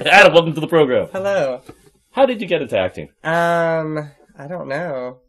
Adam, welcome to the program. Hello. How did you get into acting? I don't know.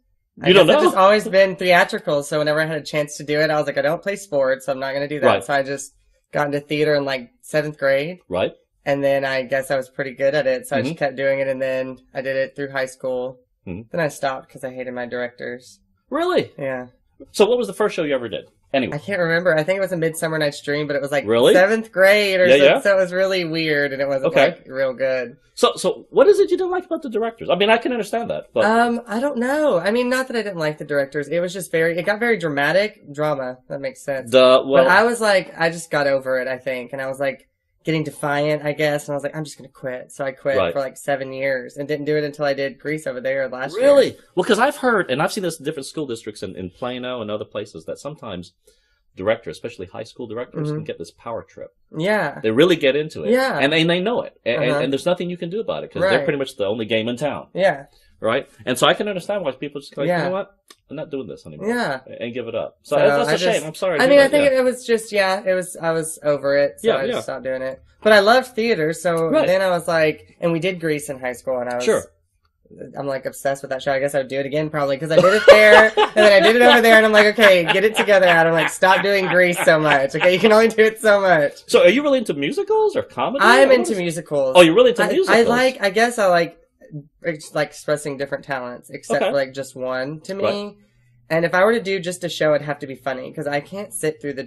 You don't know? I've just always been theatrical, so whenever I had a chance to do it, I was like, I don't play sports, so I'm not going to do that. Right. So I just got into theater in like 7th grade. Right. And then I guess I was pretty good at it, so I just kept doing it, and then I did it through high school. Then I stopped because I hated my directors. Really? Yeah. So what was the first show you ever did? Anyway. I can't remember. I think it was a Midsummer Night's Dream, but it was like Really? 7th grade or something, Yeah. so it was really weird, and it wasn't like real good. So what is it you didn't like about the directors? I mean, I can understand that. But... I don't know. I mean, not that I didn't like the directors. It was just it got very drama. That makes sense. But I was like, I just got over it, I think, and I was like, getting defiant, I guess, and I was like, I'm just going to quit. So I quit for like 7 years and didn't do it until I did Grease over there last year. Really? Well, because I've heard, and I've seen this in different school districts in Plano and other places, that sometimes directors, especially high school directors, can get this power trip. Yeah. They really get into it. Yeah. And they know it. And there's nothing you can do about it because they're pretty much the only game in town. Yeah. Right? And so I can understand why people just like, you know what? I'm not doing this anymore. Yeah. And give it up. So that's a shame. I'm sorry. I mean, I think it was just, I was over it. So I just stopped doing it. But I loved theater. So then I was like, and we did Grease in high school. And I was, I'm like obsessed with that show. I guess I would do it again probably because I did it there. And then I did it over there. And I'm like, okay, get it together, Adam. Like, stop doing Grease so much. Okay, you can only do it so much. So are you really into musicals or comedy? I'm into musicals. Oh, you're really into musicals? I guess I like expressing different talents, except for like just one to me. Right. And if I were to do just a show, it'd have to be funny because I can't sit through the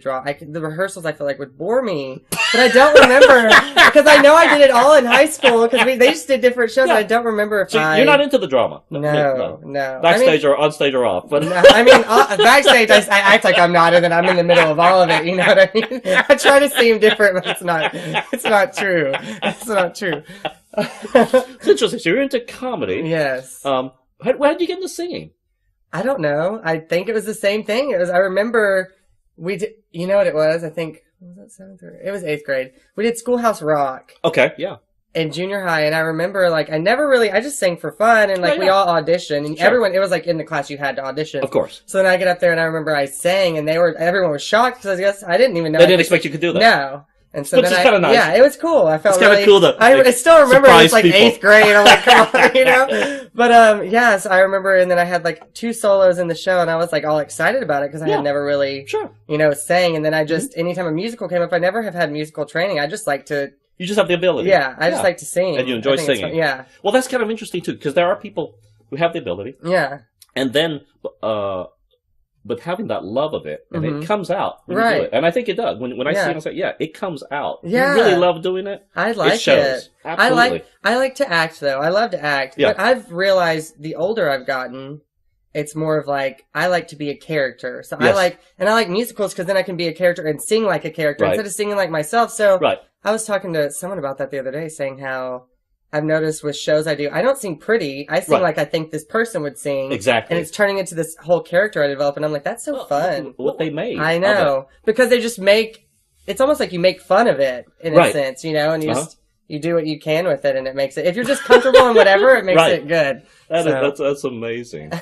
the rehearsals. I feel like would bore me, but I don't remember because I know I did it all in high school because they just did different shows. And I don't remember if you're not into the drama. No. Backstage or on stage or off, but no, I mean backstage. I act like I'm not, and then I'm in the middle of all of it. You know what I mean? I try to seem different, but it's not. It's not true. It's not true. It's interesting. So you're into comedy. Yes. How did you get into singing? I don't know. I think it was the same thing. I remember we did, you know what it was? I think, was that 7th or? It was 8th grade. We did Schoolhouse Rock. Okay, yeah. In junior high, and I remember, like, I just sang for fun, and, like, we all auditioned, and everyone, it was, like, in the class you had to audition. Of course. So then I get up there, and I remember I sang, and everyone was shocked, because I guess I didn't even know. They didn't expect you could do that. No. And so which is kind of nice. Yeah, it was cool. I felt it's kind of cool to I still remember it was like people. 8th grade. I'm like, come on, you know? But, so I remember, and then I had like 2 solos in the show, and I was like all excited about it because I had never really, sang. And then I just, anytime a musical came up, I never have had musical training. I just like to. You just have the ability. Yeah, I just like to sing. And you enjoy singing. Yeah. Well, that's kind of interesting too, because there are people who have the ability. Yeah. And then, but having that love of it, and it comes out when you do it. And I think it does. When I see it, I say, it comes out. Yeah. You really love doing it. I like it. Shows. Absolutely. I like to act, though. I love to act. Yeah. But I've realized the older I've gotten, it's more of like, I like to be a character. So I like musicals because then I can be a character and sing like a character instead of singing like myself. So I was talking to someone about that the other day, saying how I've noticed with shows I do, I don't sing pretty. I sing like I think this person would sing. Exactly. And it's turning into this whole character I develop. And I'm like, that's so fun. What they made. I know. Because they just it's almost like you make fun of it in a sense, you know, and you just, you do what you can with it and it makes it, if you're just comfortable in whatever, it makes it good. That's amazing.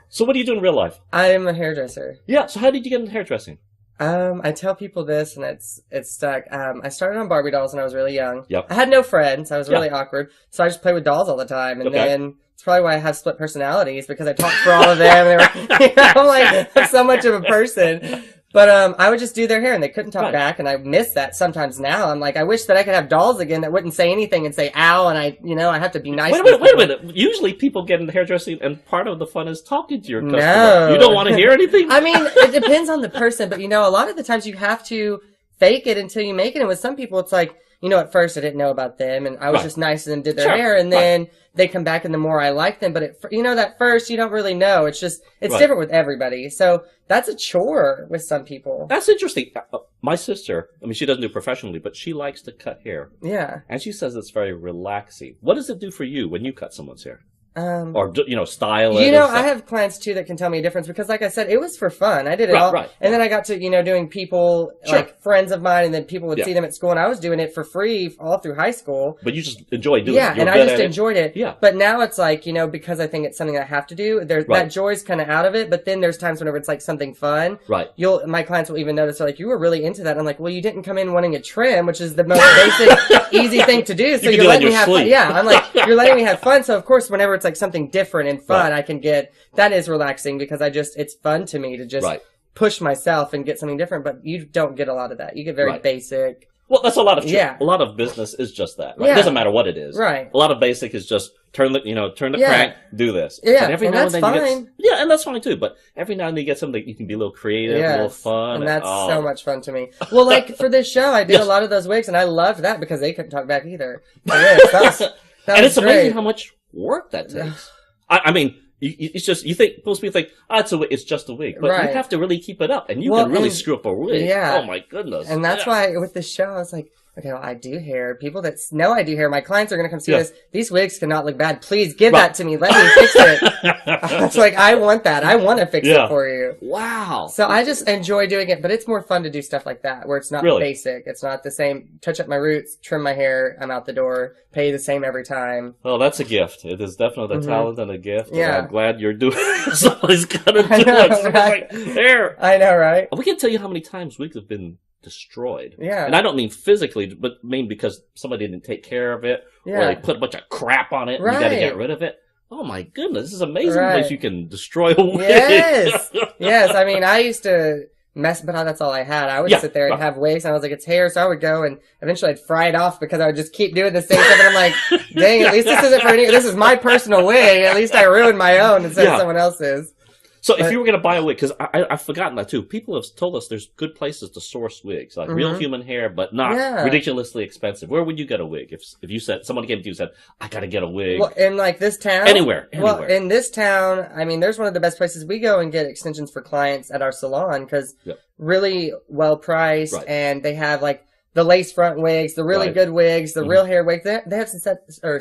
So what do you do in real life? I'm a hairdresser. Yeah. So how did you get into hairdressing? I tell people this, and it's stuck. I started on Barbie dolls when I was really young. Yep. I had no friends. I was really awkward, so I just played with dolls all the time. And then it's probably why I have split personalities because I talked for all of them. I'm like so much of a person. But I would just do their hair, and they couldn't talk back, and I miss that sometimes now. I'm like, I wish that I could have dolls again that wouldn't say anything and say "ow," and I have to be nice. Wait a minute. Usually people get into hairdressing, and part of the fun is talking to your customer. No. You don't want to hear anything? I mean, it depends on the person, but a lot of the times you have to fake it until you make it. And with some people, it's like, at first I didn't know about them, and I was just nice to them, did their hair, and then they come back, and the more I like them, but that first you don't really know. It's just it's different with everybody. So that's a chore with some people. That's interesting. My sister, I mean, she doesn't do it professionally, but she likes to cut hair. Yeah, and she says it's very relaxing. What does it do for you when you cut someone's hair? Or, style it. I have clients too that can tell me a difference because, like I said, it was for fun. I did it all. Right. And then I got to, doing people, like friends of mine, and then people would see them at school, and I was doing it for free all through high school. But you just enjoy doing it. Yeah, and I just enjoyed it. Yeah. But now it's like, because I think it's something I have to do, that joy's kind of out of it, but then there's times whenever it's like something fun. Right. My clients will even notice, they're like, you were really into that. And I'm like, well, you didn't come in wanting a trim, which is the most basic, easy thing to do. So you're letting me have fun. Yeah, I'm like, you're letting me have fun. So of course, whenever it's like something different and fun, I can get, that is relaxing because it's fun to me to just push myself and get something different, but you don't get a lot of that. You get very basic. Well, that's a lot of a lot of business is just that. Right? Yeah. It doesn't matter what it is. Right. A lot of basic is just turn the crank, do this. Yeah, and that's fine. And that's fine too. But every now and then you get something that you can be a little creative, a little fun, and that's so much fun to me. Well, like for this show, I did a lot of those wigs, and I loved that because they couldn't talk back either. And it's amazing how much work that takes. I mean, it's just most people think, it's just a wig, but you have to really keep it up, and you can really screw up a wig. Yeah. Oh my goodness! And that's why with this show, I was like, okay, well, I do hair. People that know I do hair, my clients are going to come see this. These wigs cannot look bad. Please give that to me. Let me fix it. It's like, I want that. I want to fix it for you. Wow. So I just enjoy doing it, but it's more fun to do stuff like that, where it's not basic. It's not the same, touch up my roots, trim my hair, I'm out the door, pay the same every time. Well, that's a gift. It is definitely a talent and a gift. Yeah. And I'm glad you're doing it. Somebody's got to do it. Right? There. I know, right? We can tell you how many times wigs have been destroyed. Yeah. And I don't mean physically, but mean because somebody didn't take care of it, or they put a bunch of crap on it, and you got to get rid of it. Oh my goodness, this is amazing place you can destroy a wig. Yes. Yes, I mean, I used to mess, but that's all I had. I would sit there and have wigs, and I was like, it's hair, so I would go, and eventually I'd fry it off because I would just keep doing the same stuff, and I'm like, dang, at least this isn't for any, this is my personal wig, at least I ruined my own instead of someone else's. So if you were going to buy a wig, because I've forgotten that too, people have told us there's good places to source wigs, like real human hair, but not ridiculously expensive. Where would you get a wig? If you said, someone came to you and said, I got to get a wig. Well, in like this town? Anywhere. Well, in this town, I mean, there's one of the best places. We go and get extensions for clients at our salon because really well priced, and they have like the lace front wigs, the really good wigs, the real hair wigs. They have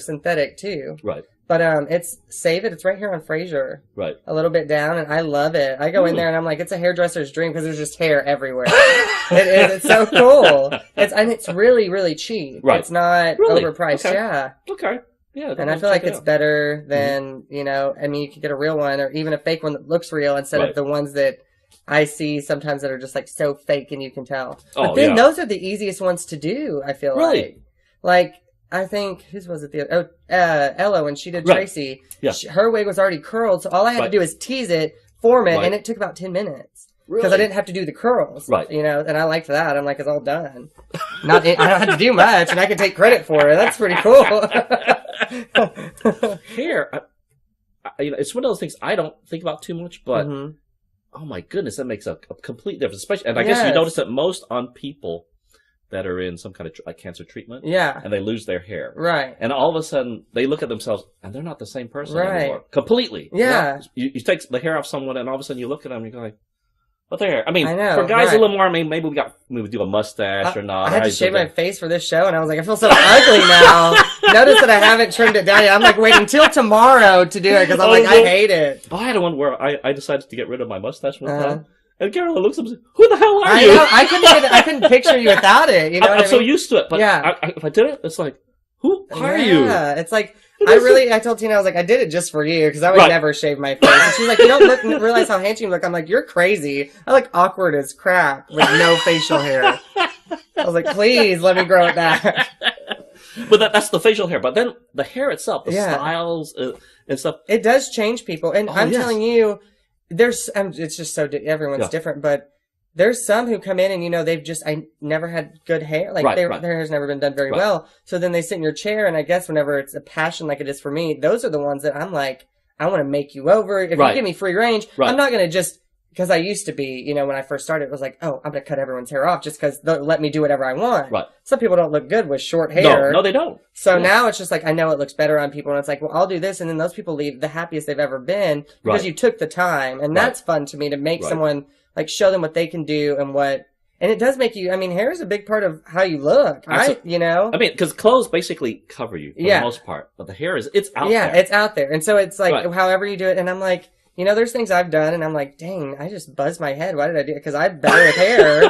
synthetic too. Right. But it's Save It. It's right here on Fraser. Right. A little bit down, and I love it. I go in there and I'm like, it's a hairdresser's dream because there's just hair everywhere. It is. It's so cool. It's really, really cheap. Right. It's not overpriced. Okay. Yeah. Okay. Yeah. And I feel like it's better than, I mean, you could get a real one or even a fake one that looks real instead of the ones that I see sometimes that are just like so fake and you can tell. But then those are the easiest ones to do, I feel like. Like, I think, whose was it? Ella, when she did Tracy, her wig was already curled, so all I had to do is tease it, form it, and it took about 10 minutes. Because I didn't have to do the curls. Right. And I liked that. I'm like, it's all done. I don't have to do much, and I can take credit for it. That's pretty cool. Hair, it's one of those things I don't think about too much, but oh my goodness, that makes a complete difference. Especially, and I guess you notice it most on people that are in some kind of like cancer treatment. Yeah. And they lose their hair. Right. And all of a sudden, they look at themselves, and they're not the same person anymore. Completely. Yeah. You take the hair off someone, and all of a sudden you look at them, and you're like, what the hair? I mean, for guys a little more, I mean, maybe we do a mustache or not. I had to shave my face for this show, and I was like, I feel so ugly now. Notice that I haven't trimmed it down yet. I'm like, waiting until tomorrow to do it, because I'm like, I hate it. I had one where I decided to get rid of my mustache one time. And Carolyn looks up and says, who the hell are you? I know, I couldn't picture you without it. You know I'm so used to it, but if I did it, it's like, who are you? Yeah, it's like, I told Tina, I was like, I did it just for you, because I would never shave my face. And she's like, you don't realize how handsome you look. I'm like, you're crazy. I look awkward as crap with no facial hair. I was like, please, let me grow it back. But that's the facial hair. But then the hair itself, the styles and stuff. It does change people. And I'm telling you, it's just so everyone's different, but there's some who come in and they've just never had good hair, like their hair's never been done very well. So then they sit in your chair, and I guess whenever it's a passion like it is for me, those are the ones that I'm like, I want to make you over. If you give me free range, I'm not going to just because I used to be, when I first started, it was like, oh, I'm going to cut everyone's hair off just because they'll let me do whatever I want. Right. Some people don't look good with short hair. No, they don't. So now it's just like, I know it looks better on people, and it's like, well, I'll do this, and then those people leave the happiest they've ever been because you took the time, and that's fun to me to make someone, like, show them what they can do and And it does make you, I mean, hair is a big part of how you look. You know? I mean, because clothes basically cover you for the most part, but the hair it's out there. Yeah, it's out there. And so it's like, however you do it, and I'm like, you know, there's things I've done, and I'm like, dang, I just buzzed my head. Why did I do it? Because I'm better with hair.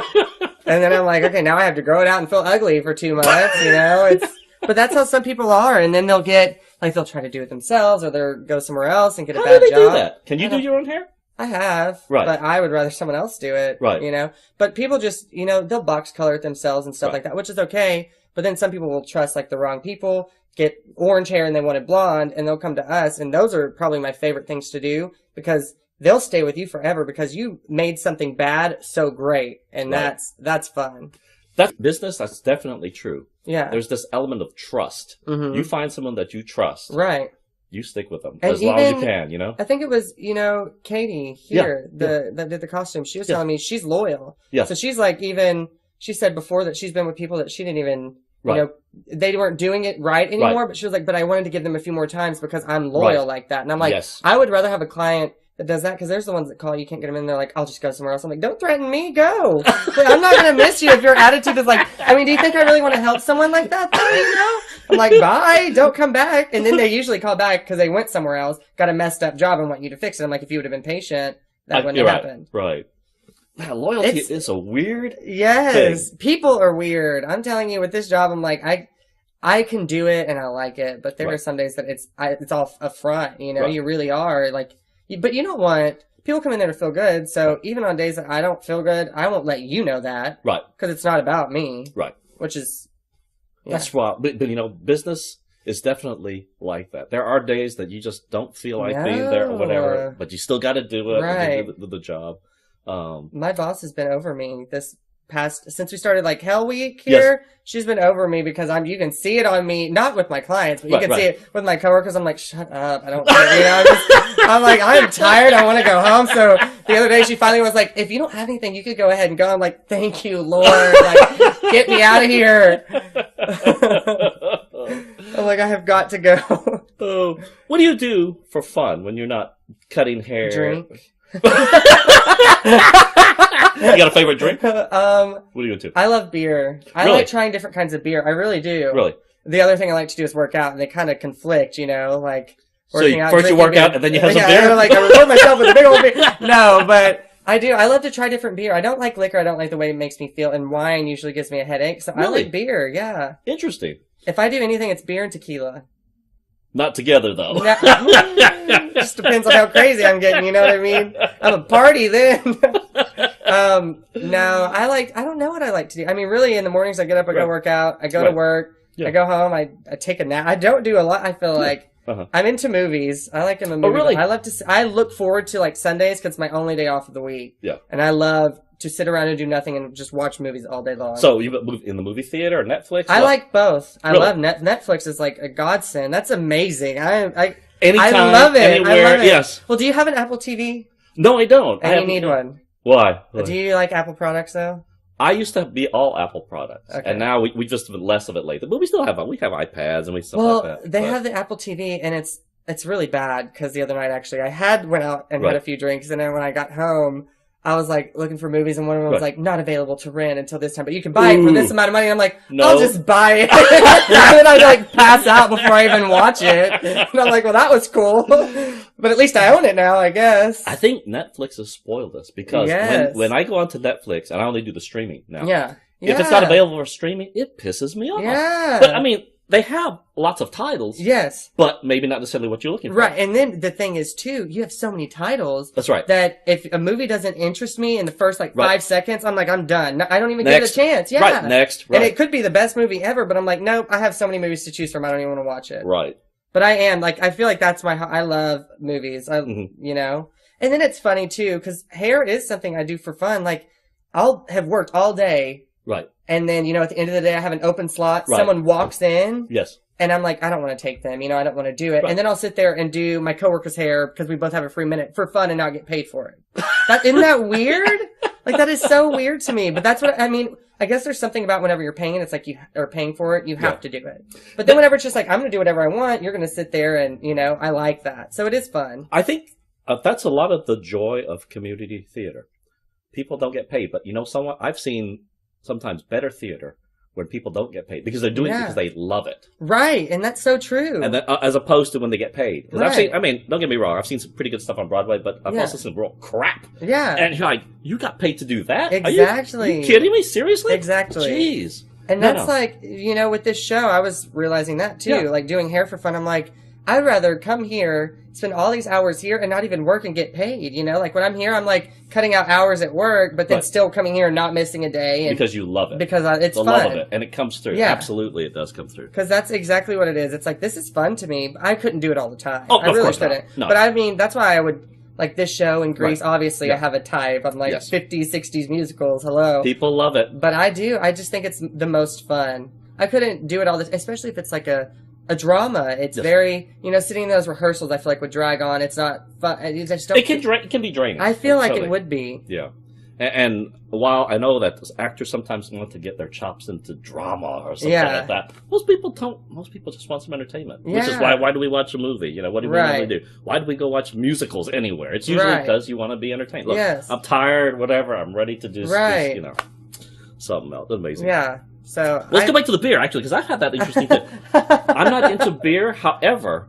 And then I'm like, okay, now I have to grow it out and feel ugly for 2 months, you know? But that's how some people are, and then they'll get, like, they'll try to do it themselves, or they'll go somewhere else and get a bad job. How do they do that? Can you do your own hair? I have. Right. But I would rather someone else do it. Right. You know? But people just, you know, they'll box color it themselves and stuff like that, which is okay. But then some people will trust, like, the wrong people, get orange hair and they want it blonde, and they'll come to us, and those are probably my favorite things to do, because they'll stay with you forever because you made something bad so great, and that's fun. That's business, that's definitely true. Yeah. There's this element of trust. Mm-hmm. You find someone that you trust. Right. You stick with them and as long as you can, you know? I think it was, you know, Katie here that did the costume. She was telling me she's loyal. Yeah. So she's like, even, she said before that she's been with people that she didn't even, you know, they weren't doing it right anymore, but she was like, but I wanted to give them a few more times because I'm loyal like that. And I'm like, I would rather have a client that does that, because there's the ones that call, you can't get them in, they're like, I'll just go somewhere else. I'm like, don't threaten me, go. I'm not going to miss you if your attitude is like, I mean, do you think I really want to help someone like that, though, you know? I'm like, bye, don't come back. And then they usually call back because they went somewhere else, got a messed up job, and want you to fix it. I'm like, if you would have been patient, that wouldn't have happened. Right. Man, loyalty is a weird thing. People are weird. I'm telling you, with this job, I'm like, I can do it and I like it, but there are some days that it's all a front, you know, you really are like, but you don't want, people come in there to feel good, so even on days that I don't feel good, I won't let you know that. Right. Because it's not about me. Right. Which is... Yeah. That's why, but you know, business is definitely like that. There are days that you just don't feel like being there or whatever, but you still got to do it and do the job. My boss has been over me since we started like Hell Week here, she's been over me because you can see it on me, not with my clients, but you can see it with my coworkers. I'm like, shut up, I don't care, you know, I'm like, I'm tired, I want to go home. So the other day she finally was like, if you don't have anything, you could go ahead and go. I'm like, thank you, Lord, like, get me out of here. I'm like, I have got to go. What do you do for fun when you're not cutting hair? Drink. You got a favorite drink? What are you into? I love beer. I like trying different kinds of beer. I really do. Really? The other thing I like to do is work out, and they kind of conflict, you know, like working out. First you work out, and then you have some beer? Like, I reward myself with a big old beer. No, but I do. I love to try different beer. I don't like liquor. I don't like the way it makes me feel, and wine usually gives me a headache, so I like beer, yeah. Interesting. If I do anything, it's beer and tequila. Not together, though. Just depends on how crazy I'm getting, you know what I mean? I'm a party then. No, I don't know what I like to do. I mean, really, in the mornings I get up, I go work out, I go to work, I go home, I take a nap. I don't do a lot, I feel like. I'm into movies. I like them in movies. Oh, really? I look forward to like Sundays because it's my only day off of the week. Yeah. And I love to sit around and do nothing and just watch movies all day long. So you move in the movie theater or Netflix? I like both. I love Netflix is like a godsend. That's amazing. Anytime, I love it. Anywhere, I love it. Yes. Well, do you have an Apple TV? No, I don't. And you need one. Why? Do you like Apple products though? I used to be all Apple products, and now we just have less of it lately. But we still have iPads and stuff like that. They have the Apple TV, and it's really bad because the other night actually I went out and had a few drinks, and then when I got home, I was like looking for movies, and one of them was like not available to rent until this time, but you can buy it for this amount of money. And I'm like, I'll just buy it, and then I like pass out before I even watch it. And I'm like, well, that was cool, but at least I own it now, I guess. I think Netflix has spoiled us because when I go onto Netflix, and I only do the streaming now. Yeah. If it's not available for streaming, it pisses me off. Yeah. But I mean, they have lots of titles. Yes. But maybe not necessarily what you're looking for. Right. And then the thing is, too, you have so many titles. That's right. That if a movie doesn't interest me in the first, 5 seconds, I'm like, I'm done. I don't even give it a chance. Yeah. Right. Next. Right. And it could be the best movie ever, but I'm like, nope, I have so many movies to choose from. I don't even want to watch it. Right. But I am. I feel like that's I love movies. You know? And then it's funny, too, because hair is something I do for fun. I'll have worked all day. Right. And then, at the end of the day, I have an open slot. Right. Someone walks in. Yes. And I'm like, I don't want to take them. I don't want to do it. Right. And then I'll sit there and do my coworker's hair because we both have a free minute for fun and not get paid for it. Isn't that weird? That is so weird to me. But that's what, I guess there's something about whenever you're paying, it's like you are paying for it, you have to do it. But then whenever it's just I'm going to do whatever I want, you're going to sit there and, I like that. So it is fun. I think that's a lot of the joy of community theater. people don't get paid. But you know, I've seen sometimes better theater when people don't get paid because they're doing it because they love it. Right, and that's so true. And then, as opposed to when they get paid. Because I've seen, I mean, don't get me wrong, I've seen some pretty good stuff on Broadway, but I've also seen real crap. Yeah. And you're like, you got paid to do that? Exactly. Are you kidding me? Seriously? Exactly. Jeez. And that's like, you know, with this show, I was realizing that too. Yeah. Like doing hair for fun, I'm like, I'd rather come here, spend all these hours here, and not even work and get paid. You know, like when I'm here, I'm like cutting out hours at work, but then still coming here and not missing a day. And because you love it. Because it's fun. The love of it. And it comes through. Yeah. Absolutely, it does come through. Because that's exactly what it is. It's like, this is fun to me. I couldn't do it all the time. Oh, I really course couldn't. No. But I mean, that's why I would, like this show and Grease, obviously I have a type. I'm like 50s, 60s musicals. Hello. People love it. But I do. I just think it's the most fun. I couldn't do it all the time, especially if it's like a drama. It's very, you know, sitting in those rehearsals, I feel like would drag on. It's not fun. It can be draining. I feel like it would be. Yeah. And while I know that actors sometimes want to get their chops into drama or something like that, most people don't. Most people just want some entertainment. Which is why do we watch a movie? You know, what do we normally do? Why do we go watch musicals anywhere? It's usually because you want to be entertained. Look, I'm tired, whatever. I'm ready to do, you know, something else. Amazing. Yeah. So let's go back to the beer, actually, because I've had that interesting thing. I'm not into beer. However,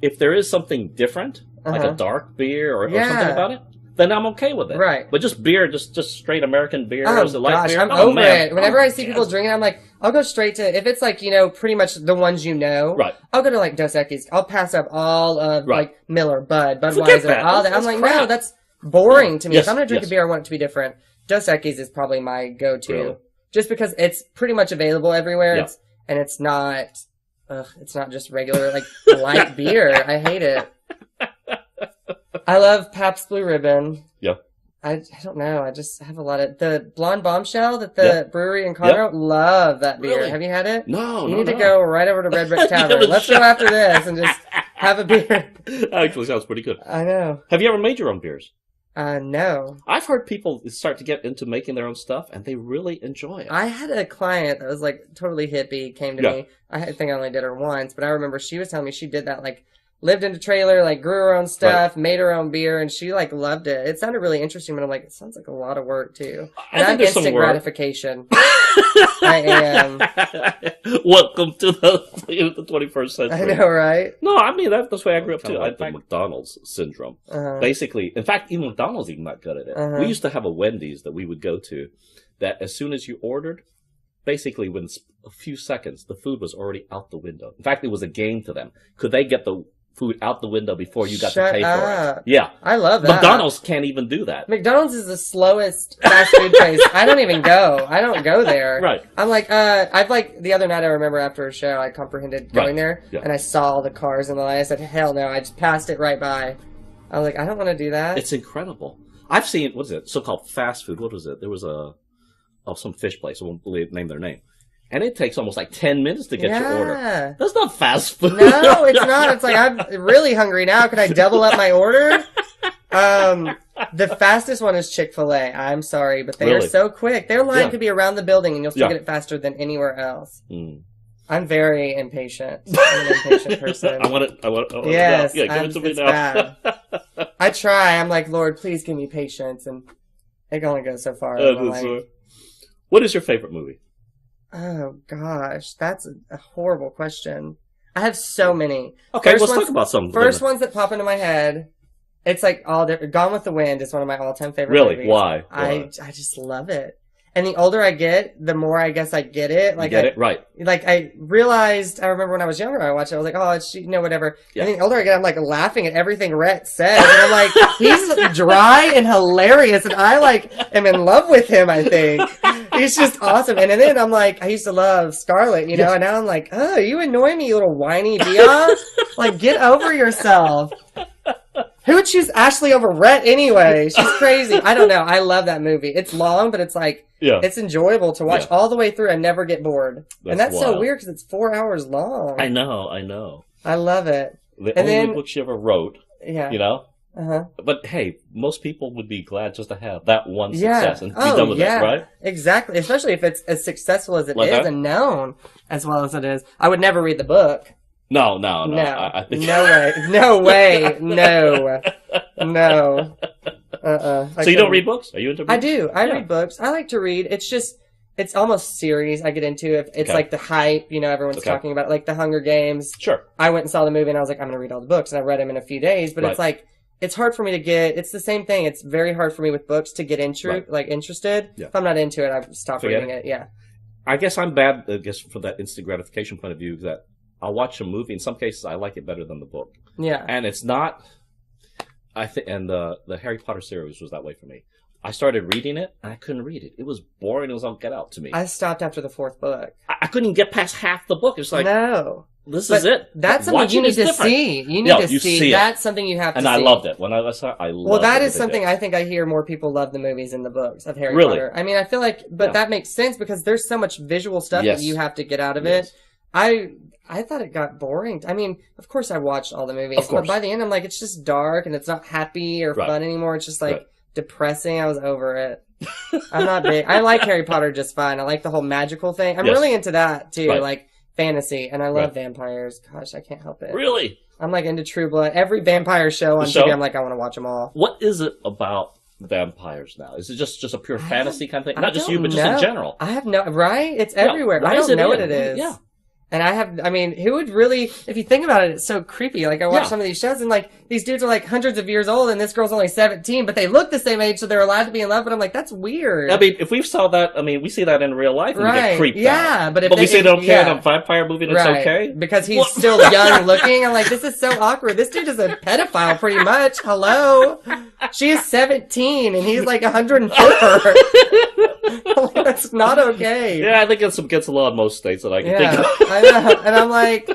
if there is something different, like a dark beer or something about it, then I'm okay with it. Right. But just beer, just straight American beer. Oh, light beer. I'm over it. Whenever I see people drinking, I'm like, I'll go straight to, if it's like, you know, pretty much the ones you know, I'll go to like Dos Equis. I'll pass up all of like Miller, Budweiser, all that. I'm like, no, that's boring to me. If I'm going to drink a beer, I want it to be different. Dos Equis is probably my go-to. Really? Just because it's pretty much available everywhere, and it's not just regular like light beer. I hate it. I love Pabst Blue Ribbon. Yeah. I don't know. I just have a lot of the Blonde Bombshell that the brewery in Conroe. Love that beer. Really? Have you had it? No. You need to go right over to Red Brick Tavern. Let's go after this and just have a beer. Actually, sounds pretty good. I know. Have you ever made your own beers? No. I've heard people start to get into making their own stuff, and they really enjoy it. I had a client that was like totally hippie, came to me. I think I only did her once, but I remember she was telling me she did that, like, lived in a trailer, like, grew her own stuff, made her own beer, and she, like, loved it. It sounded really interesting, but I'm like, it sounds like a lot of work, too. And I'm instant gratification. I am. Welcome to the 21st century. I know, right? No, I mean, that's the way I grew up, too. I had the McDonald's syndrome. Basically, in fact, even McDonald's even not good at it. We used to have a Wendy's that we would go to that as soon as you ordered, basically within a few seconds, the food was already out the window. In fact, it was a game to them. Could they get the food out the window before you got to pay for it? Yeah. I love that. McDonald's can't even do that. McDonald's is the slowest fast food place. I don't even go. I don't go there. Right. I'm like, I've like, the other night I remember after a show, I comprehended going there, and I saw the cars in the line. I said, hell no, I just passed it right by. I was like, I don't want to do that. It's incredible. I've seen, what is it, so-called fast food. What was it? There was some fish place. I won't name their name. And it takes almost like 10 minutes to get your order. That's not fast food. No, it's not. It's like, I'm really hungry now. Could I double up my order? The fastest one is Chick-fil-A. I'm sorry, but they are so quick. Their line could be around the building and you'll still get it faster than anywhere else. I'm very impatient. I'm an impatient person. I want it. Yes. Give it to me now. Bad. I try. I'm like, Lord, please give me patience. And it only goes so far. What is your favorite movie? Oh, gosh. That's a horrible question. I have so many. Okay, let's talk about some. First ones that pop into my head, it's like all different. Gone with the Wind is one of my all-time favorite movies. Really? Why? I just love it. And the older I get, the more I guess I get it. Like, you get it? Right. Like, I realized, I remember when I was younger, I watched it, I was like, oh, it's, you know, whatever. Yeah. And then the older I get, I'm like laughing at everything Rhett says. And I'm like, he's dry and hilarious. And I like am in love with him, I think. He's just awesome. And then I'm like, I used to love Scarlett, you know, and now I'm like, oh, you annoy me, you little whiny Bia. Like, get over yourself. Who would choose Ashley over Rhett anyway? She's crazy. I don't know. I love that movie. It's long, but it's like, it's enjoyable to watch all the way through and never get bored. That's so weird because it's 4 hours long. I know. I love it. The only book she ever wrote, you know? Uh-huh. But hey, most people would be glad just to have that one success and be done with it, right? Exactly. Especially if it's as successful as it is and known as well as it is. I would never read the book. No. I think... No way. No. So you don't read books? Are you into books? I do. I read books. I like to read. It's almost series I get into. It's like the hype, everyone's talking about it, like the Hunger Games. Sure. I went and saw the movie and I was like, I'm going to read all the books. And I read them in a few days. But it's like, it's hard for me to it's the same thing. It's very hard for me with books to get interested. Yeah. If I'm not into it, I stop reading it. Yeah. I guess I'm bad, for that instant gratification point of view, that I'll watch a movie. In some cases, I like it better than the book. Yeah. And it's not, and the Harry Potter series was that way for me. I started reading it, and I couldn't read it. It was boring. It was all get out to me. I stopped after the 4th book. I couldn't get past half the book. It's like, no. This is it. That's something you need to see. You need to see. That's something you have to see. And I loved it. When I saw it, I loved it. Well, that is something I think I hear more people love the movies than the books of Harry Potter. I mean, I feel like, but that makes sense because there's so much visual stuff that you have to get out of it. I thought it got boring. I mean, of course I watched all the movies, but by the end I'm like, it's just dark and it's not happy or fun anymore. It's just like depressing. I was over it. I'm not big. I like Harry Potter just fine. I like the whole magical thing. I'm really into that too, like fantasy, and I love vampires. Gosh, I can't help it. Really? I'm like into True Blood. Every vampire show on TV, I'm like, I want to watch them all. What is it about vampires now? Is it just a pure fantasy kind of thing? Not just you, but just in general. I have It's everywhere. I don't know what it is. Yeah. And who would really, if you think about it, it's so creepy. Like, I watch some of these shows and, like, these dudes are, like, hundreds of years old and this girl's only 17, but they look the same age, so they're allowed to be in love. But I'm like, that's weird. I mean, if we saw that, we see that in real life and we get creeped out. But we say they don't care in a vampire movie and it's okay? Because he's still young looking. I'm like, this is so awkward. This dude is a pedophile, pretty much. Hello? She is 17 and he's, like, 104. That's not okay. Yeah, I think it's against the law in most states that I can think of. I know. And I'm like,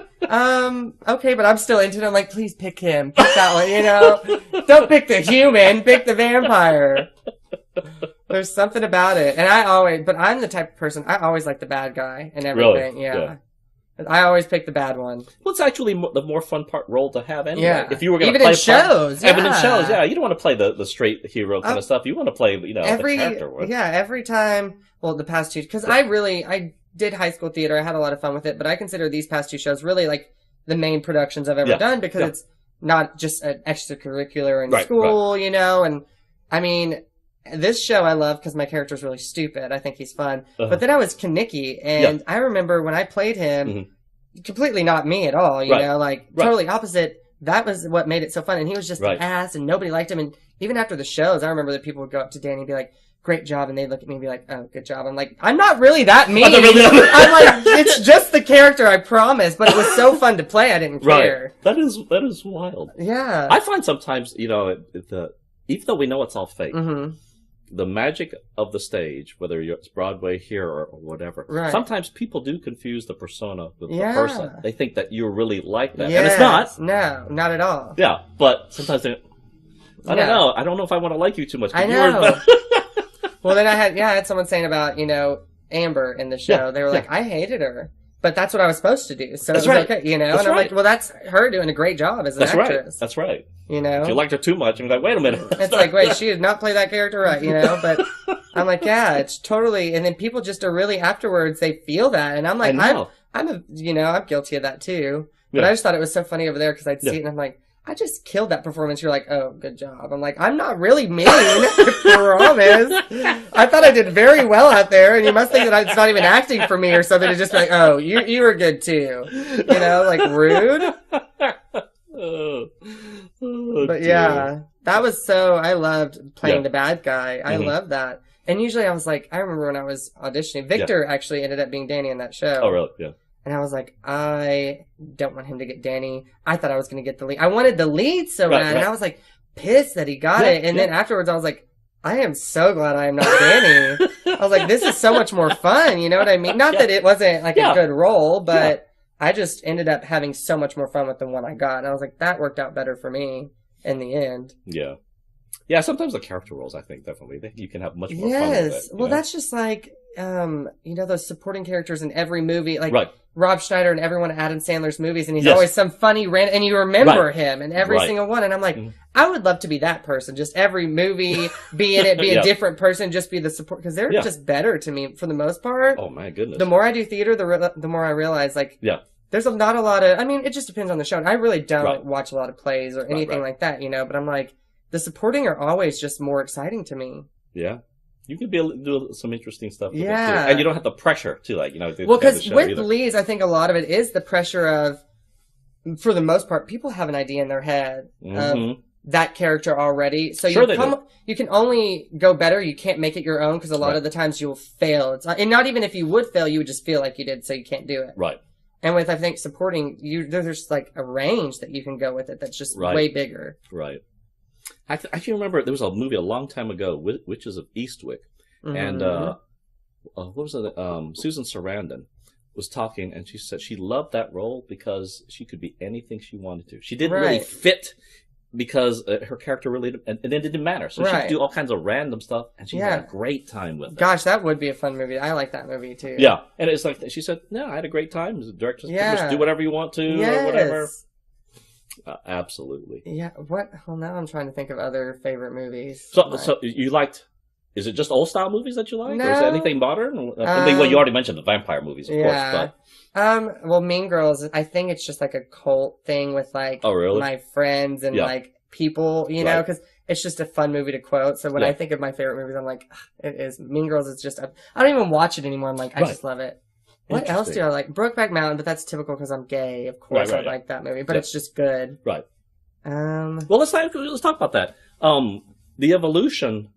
okay, but I'm still into it. I'm like, please pick him. Pick that one, Don't pick the human. Pick the vampire. There's something about it. And but I'm the type of person, I always like the bad guy and everything. Really? Yeah. I always pick the bad one. Well, it's actually the more fun role to have anyway. Yeah. If you were going to play shows. Even in shows, you don't want to play the straight hero kind of stuff. You want to play, the character one. Yeah, every time, the past two, because I did high school theater. I had a lot of fun with it, but I consider these past two shows really like the main productions I've ever done because it's not just an extracurricular in school, and I mean, this show I love because my character's really stupid. I think he's fun. But then I was Kaneki, and I remember when I played him, completely not me at all, totally opposite. That was what made it so fun. And he was just an ass, and nobody liked him. And even after the shows, I remember that people would go up to Danny and be like, great job. And they'd look at me and be like, oh, good job. I'm like, I'm not really that mean. I'm like, it's just the character, I promise. But it was so fun to play, I didn't care. That is wild. Yeah. I find sometimes, even though we know it's all fake, the magic of the stage, whether it's Broadway here or whatever, sometimes people do confuse the persona with the person. They think that you're really like that. And it's not. No, not at all. Yeah, but sometimes I don't know. I don't know if I want to like you too much. I know. Well, then I had someone saying about, Amber in the show. They were like, I hated her. But that's what I was supposed to do. So it was okay, and I'm like, well, that's her doing a great job as an actress. That's right. If you liked her too much, you're like, wait a minute. It's like, wait, she did not play that character right, But I'm like, yeah, it's totally. And then people just are really afterwards, they feel that. And I'm like, I'm guilty of that too. But I just thought it was so funny over there because I'd see it and I'm like, I just killed that performance. You're like, oh, good job. I'm like, I'm not really mean, I promise. I thought I did very well out there, and you must think that it's not even acting for me or something. To just be like, oh, you were good too. Like rude. But yeah, that was I loved playing the bad guy. I loved that. And usually I was like, I remember when I was auditioning, Victor actually ended up being Danny in that show. Oh, really? Yeah. And I was like, I don't want him to get Danny. I thought I was going to get the lead. I wanted the lead so bad. And I was like, pissed that he got it. And then afterwards I was like, I am so glad I am not Danny. I was like, this is so much more fun. You know what I mean? Not that it wasn't like a good role, but I just ended up having so much more fun with the one I got. And I was like, that worked out better for me in the end. Yeah. Yeah, sometimes the character roles, I think, definitely. You can have much more fun with it. Well, that's just like, those supporting characters in every movie. Like, Rob Schneider and every one of Adam Sandler's movies, and he's always some funny rant, and you remember him in every single one. And I'm like, I would love to be that person. Just every movie, be in it, be a different person, just be the support. Because they're just better to me for the most part. Oh, my goodness. The more I do theater, the more I realize, like, there's not a lot of, it just depends on the show. And I really don't watch a lot of plays or anything like that, but I'm like, the supporting are always just more exciting to me. Yeah. You can be able to do some interesting stuff with it, too. Yeah. And you don't have the pressure to, like, well, because with leads, I think a lot of it is the pressure of, for the most part, people have an idea in their head of that character already. So you can only go better. You can't make it your own because a lot of the times you'll fail. And not even if you would fail, you would just feel like you did, so you can't do it. Right. And with, I think, supporting, there's like a range that you can go with it that's just way bigger. Right. I actually remember there was a movie a long time ago, Witches of Eastwick. And what was it? Susan Sarandon was talking, and she said she loved that role because she could be anything she wanted to. She didn't really fit because her character really, and it didn't matter. So she could do all kinds of random stuff, and she had a great time with it. Gosh, that would be a fun movie. I like that movie too. Yeah, and it's like she said, "No, I had a great time." The director said, "Do whatever you want to, or whatever." Absolutely. Yeah. What? Well, now I'm trying to think of other favorite movies. So you liked? Is it just old style movies that you like, or is there anything modern? Well, you already mentioned the vampire movies, of course. But well, Mean Girls. I think it's just like a cult thing with like my friends and like people, you know, because it's just a fun movie to quote. So when I think of my favorite movies, I'm like, it is Mean Girls. Is just I don't even watch it anymore. I'm like, I just love it. What else do I like? Brokeback Mountain, but that's typical because I'm gay. Of course, I like that movie, but it's just good. Right. Well, let's talk about that. The evolution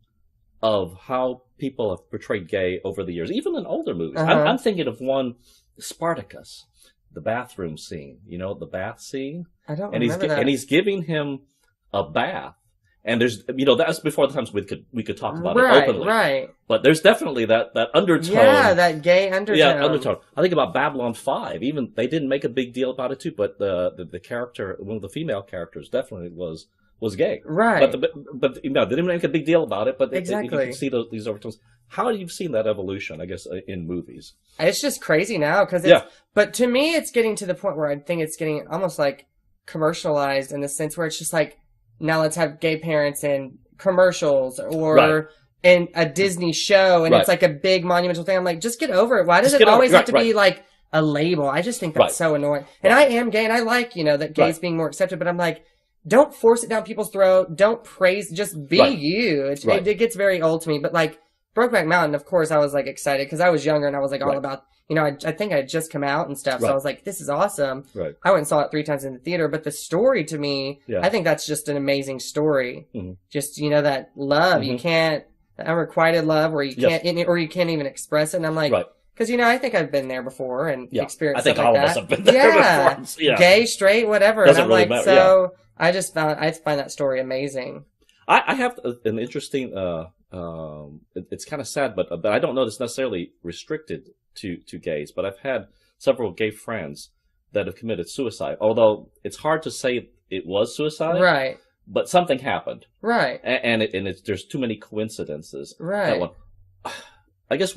of how people have portrayed gay over the years, even in older movies. I'm thinking of one, Spartacus, the bathroom scene. You know, the bath scene. I don't remember that. And he's giving him a bath. And there's, you know, that's before the times we could talk about it openly. Right. But there's definitely that undertone. Yeah, that gay undertone. Yeah, undertone. I think about Babylon 5. Even they didn't make a big deal about it too, but the character, one of the female characters, definitely was gay. Right. But you know, they didn't make a big deal about it. But exactly. You can see these overtones. How have you seen that evolution? I guess in movies. It's just crazy now because But to me, it's getting to the point where I think it's getting almost like commercialized in the sense where it's just like, now let's have gay parents in commercials or in a Disney show, and it's like a big monumental thing. I'm like, just get over it. Why does it always have to be like a label? I just think that's so annoying. And I am gay, and I like, you know, that gays being more accepted, but I'm like, don't force it down people's throat. Don't praise. Just be you. It gets very old to me. But like Brokeback Mountain, of course, I was like excited because I was younger and I was like all about. You know, I think I had just come out and stuff, so I was like, this is awesome. Right. I went and saw it 3 times in the theater, but the story to me, I think that's just an amazing story. Mm-hmm. Just, you know, that love, you can't, unrequited love where you can't, or you can't even express it. And I'm like, because, you know, I think I've been there before and experienced stuff like that. I think all of us have been there before. Yeah. Gay, straight, whatever. Doesn't and I'm really like, matter. So I find that story amazing. I have an interesting, it's kind of sad, but I don't know it's necessarily restricted to gays, but I've had several gay friends that have committed suicide, although it's hard to say it was suicide. Right. But something happened. Right. And there's too many coincidences. Right. I guess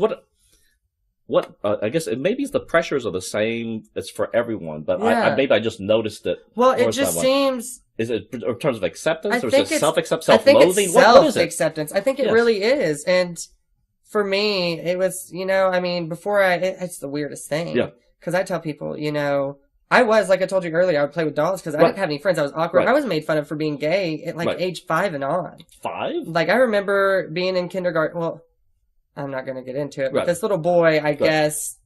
I guess maybe the pressures are the same as for everyone, but maybe I just noticed it. Well, it just seems... Is it in terms of acceptance, or is it self-acceptance, self-loathing? I think it's self-acceptance. I think it really is. And for me, it was, you know, I mean, it's the weirdest thing. Yeah. Because I tell people, you know, I was, like I told you earlier, I would play with dolls because I didn't have any friends. I was awkward. Right. I was made fun of for being gay at like age 5 and on. 5? Like, I remember being in kindergarten. Well, I'm not going to get into it. But this little boy, I guess,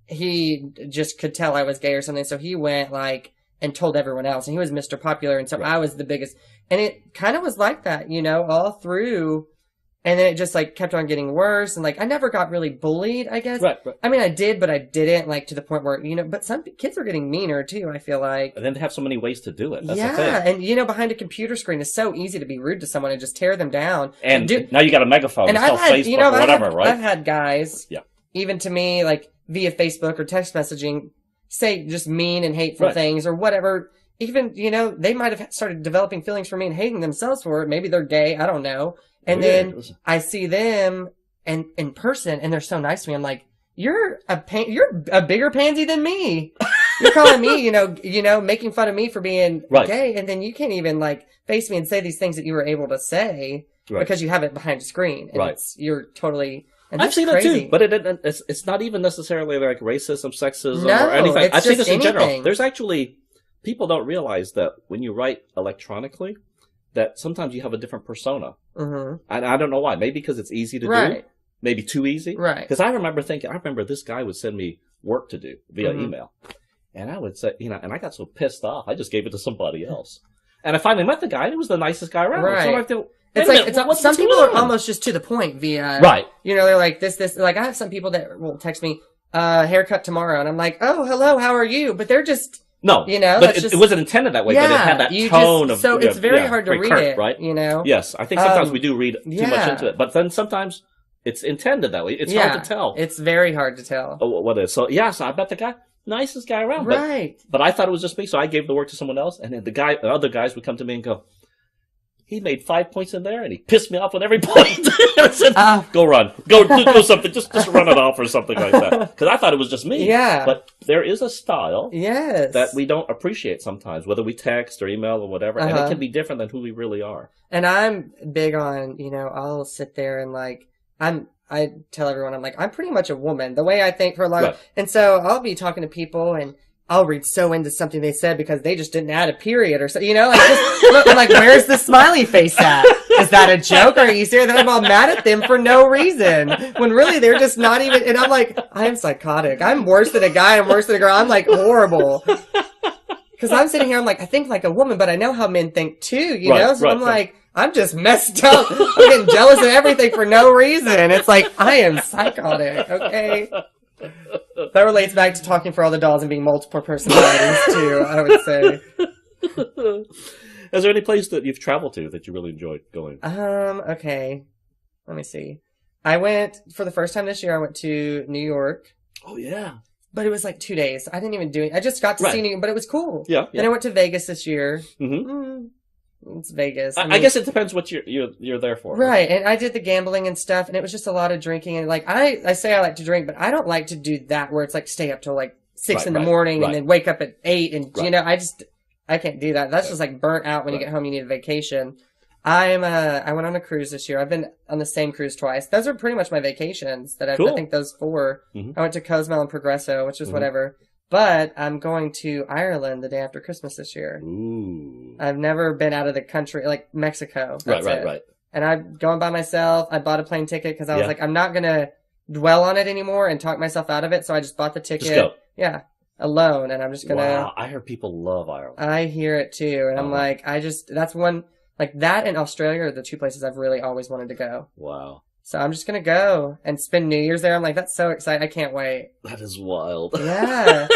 he just could tell I was gay or something. So he went, like, and told everyone else. And he was Mr. Popular. And so I was the biggest. And it kind of was like that, you know, all through. And then it just, like, kept on getting worse. And, like, I never got really bullied, I guess. Right. I mean, I did, but I didn't, like, to the point where, you know, but some kids are getting meaner, too, I feel like. And then they have so many ways to do it. That's the thing. And, you know, behind a computer screen, it's so easy to be rude to someone and just tear them down. And now you got a megaphone and tell Facebook you know, or whatever, right? I've had guys, even to me, like, via Facebook or text messaging, say just mean and hateful things or whatever. Even, you know, they might have started developing feelings for me and hating themselves for it. Maybe they're gay. I don't know. And then I see them in person and they're so nice to me. I'm like, you're a bigger pansy than me. You're calling me, you know, making fun of me for being gay. And then you can't even like face me and say these things that you were able to say because you have it behind a screen. And you're totally, and I've seen that too, but it's not even necessarily like racism, sexism or anything. I've seen this in general. There's actually, people don't realize that when you write electronically, that sometimes you have a different persona. And I don't know why. Maybe because it's easy to do. Maybe too easy. Because I remember this guy would send me work to do via email. And I would say, and I got so pissed off, I just gave it to somebody else. And I finally met the guy, and he was the nicest guy around. So I feel, some people are almost just to the point via, they're like this, like I have some people that will text me, haircut tomorrow. And I'm like, oh, hello, how are you? But they're just, but it wasn't intended that way, but it had that tone of... So it's very hard to read it, right? Yes, I think sometimes we do read too much into it, but then sometimes it's intended that way. It's hard to tell. It's very hard to tell. What is. So I bet the guy, nicest guy around. But I thought it was just me, so I gave the work to someone else, and then the other guys would come to me and go, he made 5 points in there, and he pissed me off with every point. I said, go run. Go do something. Just run it off or something like that. Because I thought it was just me. Yeah. But there is a style that we don't appreciate sometimes, whether we text or email or whatever, and it can be different than who we really are. And I'm big on, I'll sit there and like, I tell everyone, I'm like, I'm pretty much a woman, the way I think for a lot of, and so I'll be talking to people and I'll read so into something they said because they just didn't add a period or so, I'm like, where's the smiley face at? Is that a joke? Are you serious? Then I'm all mad at them for no reason when really they're just not even, and I'm like, I am psychotic. I'm worse than a guy. I'm worse than a girl. I'm like horrible. Because I'm sitting here, I'm like, I think like a woman, but I know how men think too, So I'm like, I'm just messed up. I'm getting jealous of everything for no reason. It's like, I am psychotic, okay? That relates back to talking for all the dolls and being multiple personalities too, I would say. Is there any place that you've traveled to that you really enjoyed going? Okay. Let me see. I went, for the first time this year, I went to New York. Oh, yeah. But it was like 2 days. I didn't even do it. I just got to see New York, but it was cool. Yeah. Then I went to Vegas this year. It's Vegas. I guess it depends what you're there for. Right. And I did the gambling and stuff, and it was just a lot of drinking. And like, I say I like to drink, but I don't like to do that where it's like stay up till like 6 in the morning and then wake up at 8. And, I can't do that. That's just like burnt out when you get home, you need a vacation. I went on a cruise this year. I've been on the same cruise twice. Those are pretty much my vacations I think those 4. I went to Cozumel and Progresso, which was whatever. But I'm going to Ireland the day after Christmas this year. Ooh. I've never been out of the country, like Mexico. Right. And I'm going by myself. I bought a plane ticket because I was like, I'm not going to dwell on it anymore and talk myself out of it. So I just bought the ticket. Just go. Yeah. Alone. And I'm just going to. Wow. I heard people love Ireland. I hear it too. And I'm like, that's one, like that and Australia are the 2 places I've really always wanted to go. Wow. So I'm just going to go and spend New Year's there. I'm like, that's so exciting. I can't wait. That is wild. Yeah.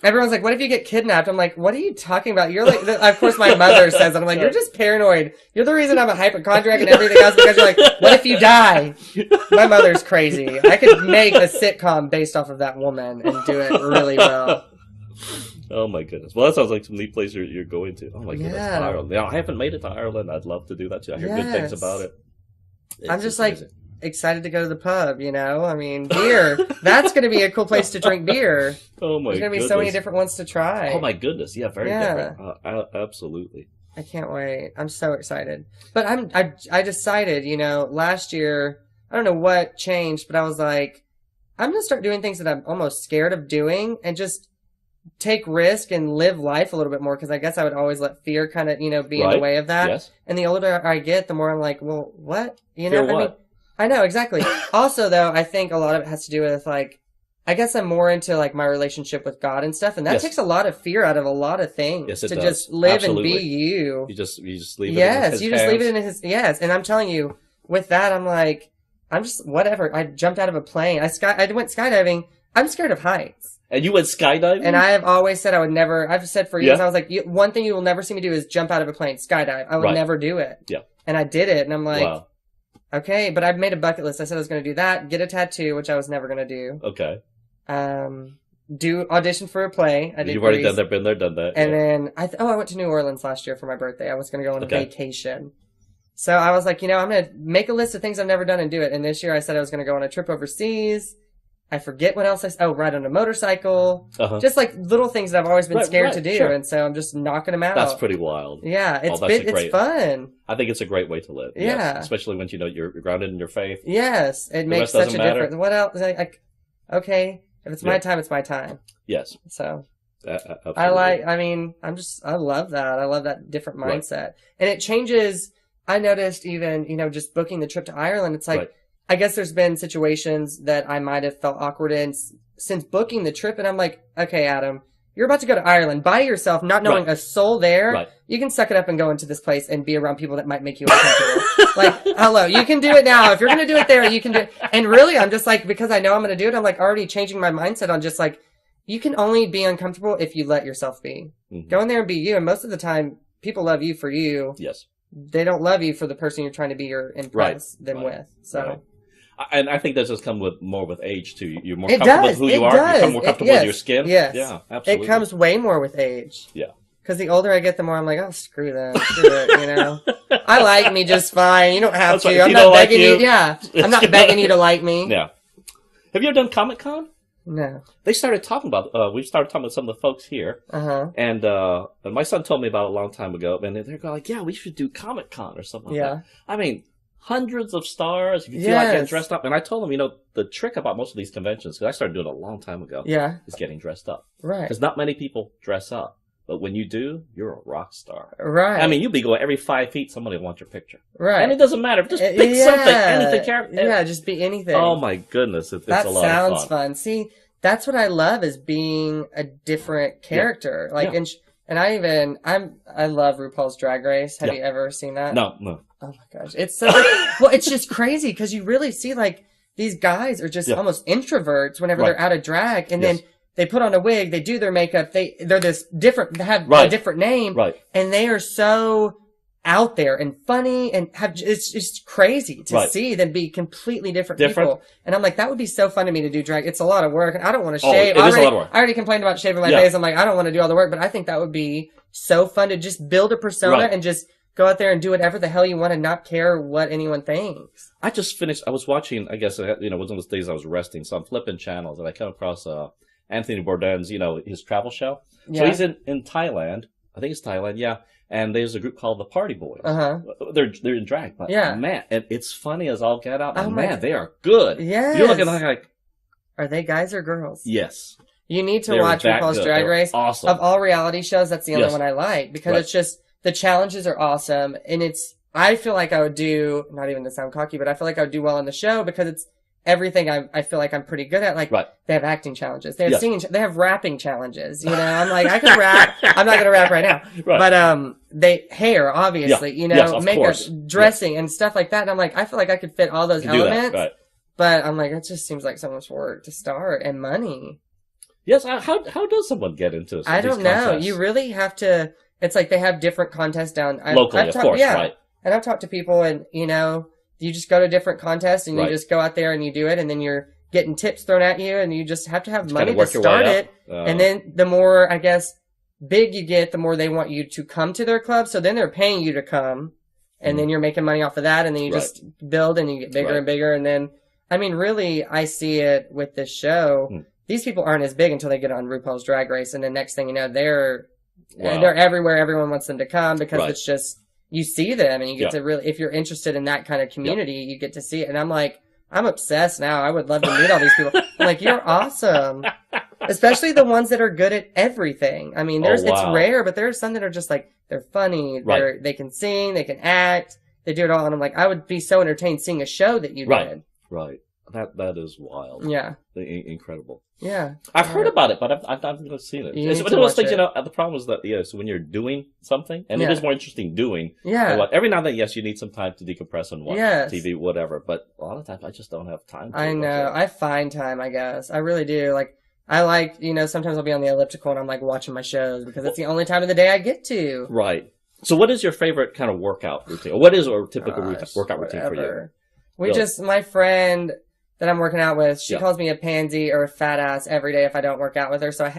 Everyone's like, what if you get kidnapped? I'm like, what are you talking about? You're like, of course my mother says it. I'm like, you're just paranoid. You're the reason I'm a hypochondriac and everything else because you're like, what if you die? My mother's crazy. I could make a sitcom based off of that woman and do it really well. Oh my goodness. Well, that sounds like some neat place you're going to. Oh my goodness. Ireland. Now, I haven't made it to Ireland. I'd love to do that too. I hear good things about it. I'm just amazing. Like excited to go to the pub, I mean, beer. That's going to be a cool place to drink beer. Oh my goodness. There's going to be so many different ones to try. Oh my goodness. Yeah, very different. Absolutely. I can't wait. I'm so excited. But I decided, last year, I don't know what changed, but I was like, I'm going to start doing things that I'm almost scared of doing and just take risk and live life a little bit more because I guess I would always let fear kind of, be in the way of that. Yes. And the older I get, the more I'm like, well, what? Fear what? I mean, I know, exactly. Also, though, I think a lot of it has to do with, like, I guess I'm more into, like, my relationship with God and stuff, and that takes a lot of fear out of a lot of things. Yes, it to does. just live Absolutely. And be you. You just leave it in his just leave it in his, and I'm telling you, with that, I'm like, I'm just, whatever. I jumped out of a plane. I went skydiving. I'm scared of heights. And you went skydiving? And I have always said I would never, I've said for years, I was like, one thing you will never see me do is jump out of a plane, skydive. I would never do it. Yeah. And I did it, and I'm like, wow. Okay, but I've made a bucket list. I said I was going to do that, get a tattoo, which I was never going to do. Okay. Do audition for a play. You've already done that, been there, done that. And then, I went to New Orleans last year for my birthday. I was going to go on a vacation. So I was like, I'm going to make a list of things I've never done and do it. And this year I said I was going to go on a trip overseas. I forget what else ride on a motorcycle. Just like little things that I've always been scared to do. Sure. And so I'm just knocking them out. That's pretty wild. Yeah, it's fun. I think it's a great way to live. Yeah. Yes, especially when you're grounded in your faith. Yes, it makes such a difference. What else? Okay, if it's my time, it's my time. Yes. So I love that. I love that different mindset. Right. And it changes. I noticed even, just booking the trip to Ireland, it's like, right. I guess there's been situations that I might have felt awkward in since booking the trip. And I'm like, okay, Adam, you're about to go to Ireland by yourself, not knowing a soul there. Right. You can suck it up and go into this place and be around people that might make you uncomfortable. Like, hello, you can do it now. If you're going to do it there, you can do it. And really, I'm just like, because I know I'm going to do it, I'm like already changing my mindset on just like, you can only be uncomfortable if you let yourself be. Mm-hmm. Go in there and be you. And most of the time, people love you for you. Yes. They don't love you for the person you're trying to be or impress them with. So. Right. And I think that just comes more with age too. You're more comfortable with who you are. You become more comfortable with your skin. Yes. Yeah, absolutely. It comes way more with age. Yeah. Because the older I get, the more I'm like, oh, screw that. Screw it, I like me just fine. You don't have to. I'm not begging you. Yeah. I'm not begging you to like me. Yeah. Have you ever done Comic-Con? No. They started talking about, we started talking with some of the folks here. Uh-huh. And my son told me about it a long time ago. And they're going like, yeah, we should do Comic-Con or something like that. I mean, hundreds of stars. If you feel like getting dressed up. And I told them, the trick about most of these conventions, because I started doing it a long time ago, is getting dressed up. Right. Because not many people dress up. But when you do, you're a rock star. Right. I mean, you'll be going every 5 feet, somebody will want your picture. Right. And it doesn't matter. Just pick something, anything. Yeah, just be anything. Oh my goodness. It's a lot of fun. That sounds fun. See, that's what I love is being a different character. I love RuPaul's Drag Race. Have you ever seen that? No. Oh my gosh. It's so, it's just crazy because you really see like these guys are just almost introverts whenever they're out of drag. And then they put on a wig, they do their makeup, they're this different, they have a different name. Right. And they are so out there and funny and it's just crazy to see them be completely different people. And I'm like, that would be so fun to me to do drag. It's a lot of work and I don't want to shave. It is a lot of work. I already complained about shaving my face. I'm like, I don't want to do all the work, but I think that would be so fun to just build a persona and just go out there and do whatever the hell you want and not care what anyone thinks. I just finished, I was watching, I guess, it was one of those days I was resting, so I'm flipping channels and I come across, Anthony Bourdain's, his travel show. Yeah. So he's in Thailand. I think it's Thailand, yeah. And there's a group called the Party Boys. Uh-huh. They're in drag, but man, and it's funny as all get out. And man, they are good. Yes. You're looking like, are they guys or girls? Yes. You need to watch RuPaul's Drag Race. Awesome. Of all reality shows, that's the only one I like because it's just the challenges are awesome, and I feel like I would do, not even to sound cocky, but I feel like I would do well on the show because it's everything I feel like I'm pretty good at. Like, they have acting challenges. They have singing, they have rapping challenges. I'm like, I could rap. I'm not going to rap right now. But, hair, obviously, makeup, dressing and stuff like that. And I'm like, I feel like I could fit all those elements. But I'm like, it just seems like so much work to start and money. Yes. How does someone get into this? I don't know. You really have to, it's like they have different contests down. Locally, of course, right. And I've talked to people and, you just go to different contests and you just go out there and you do it and then you're getting tips thrown at you and you just have to have money to start it. And then the more, I guess, big you get, the more they want you to come to their club. So then they're paying you to come and then you're making money off of that and then you just build and you get bigger and bigger. And then, I mean, really, I see it with this show. These people aren't as big until they get on RuPaul's Drag Race. And the next thing you know, they're everywhere. Everyone wants them to come because it's just, you see them and you get to really, if you're interested in that kind of community, you get to see it. And I'm like, I'm obsessed now. I would love to meet all these people. I'm like, you're awesome. Especially the ones that are good at everything. I mean, it's rare, but there's some that are just like, they're funny. They can sing, they can act, they do it all. And I'm like, I would be so entertained seeing a show that you did. Right. That is wild. Yeah. Incredible. Yeah. I've heard about it, but I've never seen it. It's one of those things, the problem is that, so when you're doing something, and it is more interesting doing. Yeah. Every now and then, yes, you need some time to decompress and watch TV, whatever, but a lot of times I just don't have time to. I know. I find time, I guess. I really do. Like, I like, sometimes I'll be on the elliptical and I'm like watching my shows because it's the only time of the day I get to. Right. So what is your favorite kind of workout routine? Or what is a typical workout routine for you? My friend that I'm working out with, she calls me a pansy or a fat ass every day if I don't work out with her. So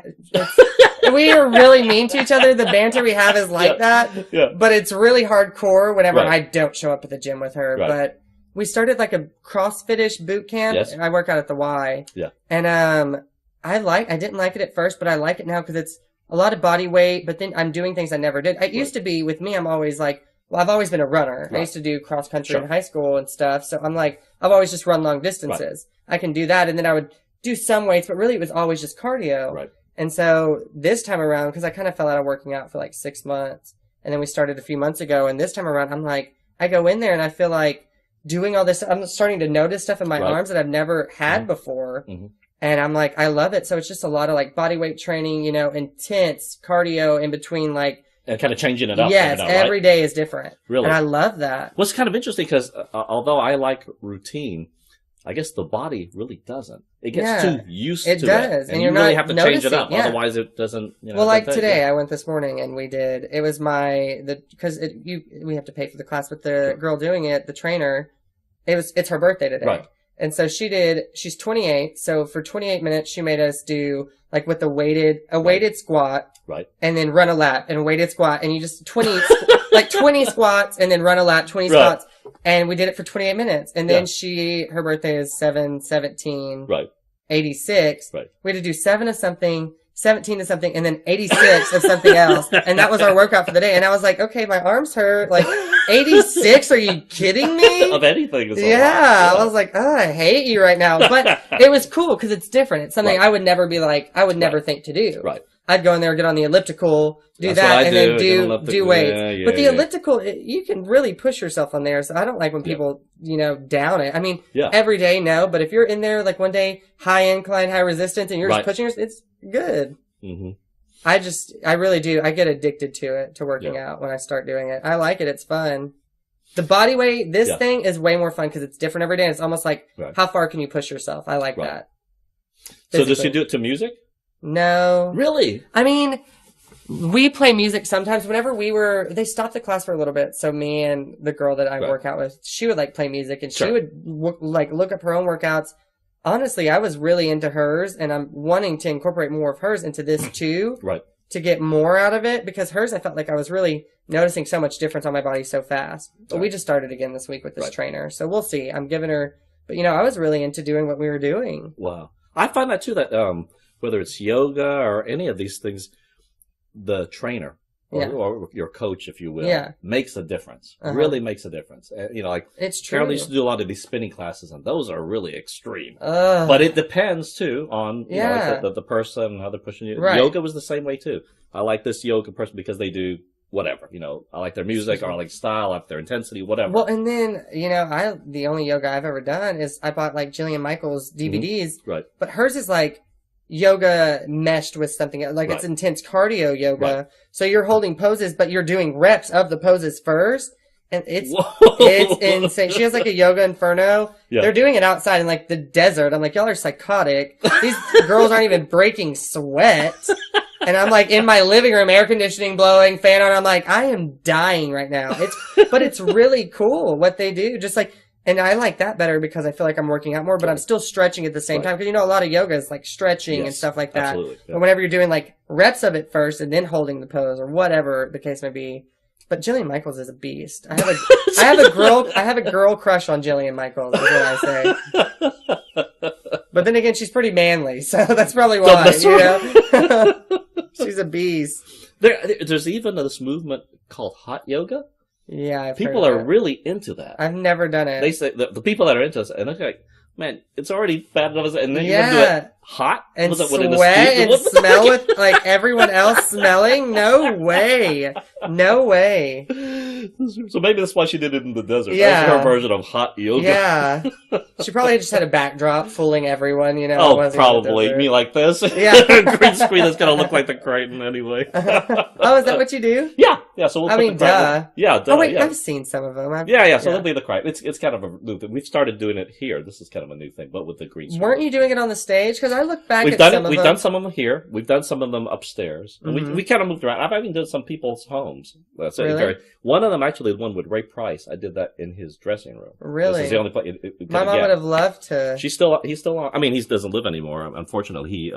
we are really mean to each other. The banter we have is like that. Yeah. But it's really hardcore whenever I don't show up at the gym with her. Right. But we started like a CrossFit-ish boot camp. Yes. I work out at the Y. Yeah. And I didn't like it at first, but I like it now because it's a lot of body weight. But then I'm doing things I never did. It used to be with me, I'm always like, well, I've always been a runner. Right. I used to do cross country in high school and stuff. So I'm like, I've always just run long distances. Right. I can do that. And then I would do some weights, but really it was always just cardio. Right. And so this time around, because I kind of fell out of working out for like 6 months, and then we started a few months ago, and this time around, I'm like, I go in there and I feel like doing all this, I'm starting to notice stuff in my arms that I've never had before. And I'm like, I love it. So it's just a lot of like body weight training, you know, intense cardio in between like. And kind of changing it up. Yes, every day is different. Really? And I love that. Well, it's kind of interesting because although I like routine, I guess the body really doesn't. It gets too used to it. It does. And you really have to change it up. Yeah. Otherwise it doesn't, you know. Well, like today, I went this morning and it was because we have to pay for the class with the girl doing it, the trainer. It's her birthday today. Right. And so she's 28. So for 28 minutes, she made us do like with a weighted squat. Right. And then run a lap and a weighted squat. And you just 20 squats and then run a lap, 20 squats. And we did it for 28 minutes. And then her birthday is 7/17. Right. 86. Right. We had to do 7 of something, 17 of something, and then 86 of something else. And that was our workout for the day. And I was like, okay, my arms hurt. Like 86? Are you kidding me? Of anything. I was like, oh, I hate you right now. But it was cool because it's different. It's something I would never be like, I would never think to do. Right. I'd go in there, get on the elliptical, do that, and then do weights. But the elliptical, you can really push yourself on there. So I don't like when people, you know, down it. I mean, every day, no. But if you're in there, like one day, high incline, high resistance, and you're just pushing yourself, it's good. I really do. I get addicted to it, to working out when I start doing it. I like it. It's fun. The body weight, this thing is way more fun because it's different every day. And it's almost like, how far can you push yourself? I like that. So does she do it to music? No. Really? I mean, we play music sometimes. Whenever they stopped the class for a little bit. So me and the girl that I work out with, she would like play music and she would look up her own workouts. Honestly, I was really into hers and I'm wanting to incorporate more of hers into this too. To get more out of it because hers, I felt like I was really noticing so much difference on my body so fast. But we just started again this week with this trainer. So we'll see. I'm giving her, but you know, I was really into doing what we were doing. Wow. I find that too, that, whether it's yoga or any of these things, the trainer or your coach, if you will, makes a difference. Really makes a difference. You know, like it's true. Carol used to do a lot of these spinning classes, and those are really extreme. But it depends too on you know, like the person, how they're pushing you. Right. Yoga was the same way too. I like this yoga person because they do whatever. You know, I like their music, or I like style, I like their intensity, whatever. Well, and then you know, the only yoga I've ever done is I bought like Jillian Michaels DVDs. Right. But hers is like yoga meshed with something like it's intense cardio yoga. So you're holding poses, but you're doing reps of the poses first. And it's insane. She has like a yoga inferno. They're doing it outside in like the desert. I'm like, y'all are psychotic. These girls aren't even breaking sweat. And I'm like in my living room, air conditioning blowing, fan on. I'm like, I am dying right now. But it's really cool what they do. Just like, and I like that better because I feel like I'm working out more, but I'm still stretching at the same time. Because, you know, a lot of yoga is like stretching and stuff like that. Absolutely. But whenever you're doing like reps of it first and then holding the pose or whatever the case may be. But Jillian Michaels is a beast. I have a girl crush on Jillian Michaels, is what I say. But then again, she's pretty manly, so that's probably why, you know? She's a beast. There's even this movement called hot yoga. Yeah, people are really into that. I've never done it. They say the people that are into it, and they're like, man, it's already bad enough, and then you're gonna do it hot and sweat and smell with like everyone else smelling. No way, no way. So maybe that's why she did it in the desert. Yeah, that's her version of hot yoga. Yeah, she probably just had a backdrop fooling everyone. You know? Oh, probably me like this. Yeah, green screen that's gonna look like the Crighton anyway. Oh, is that what you do? Yeah. So we'll duh. Yeah, duh. Oh wait, I've seen some of them. So it'll be the Crighton. It's kind of a new thing. We've started doing it here. This is kind of a new thing, but with the green screen. Weren't you doing it on the stage? Because I look back We've done some of them here. We've done some of them upstairs. And we kind of moved around. I've even done some people's homes. Really? One of them, actually, the one with Ray Price, I did that in his dressing room. Really? This is the only place. My mom would have loved to. He's still on. I mean, he doesn't live anymore. Unfortunately, he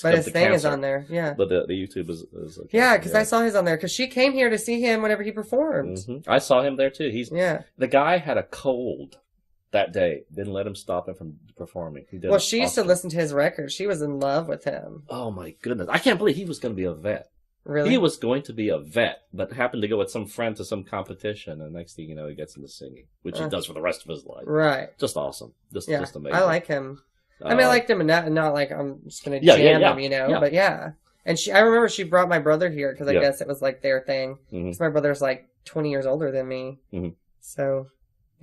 but his thing is on there, yeah. But the YouTube is yeah, because I saw his on there. Because she came here to see him whenever he performed. I saw him there, too. The guy had a cold that day. Didn't let him stop him from performing. Well, she used to listen to his record. She was in love with him. Oh, my goodness. I can't believe he was going to be a vet. Really? He was going to be a vet, but happened to go with some friend to some competition, and next thing you know, he gets into singing, which he does for the rest of his life. Right. Just awesome. Just amazing. I like him. I mean, I liked them, and not like I'm just gonna jam them, you know. But and I remember she brought my brother here because I guess it was like their thing. Because my brother's like 20 years older than me, so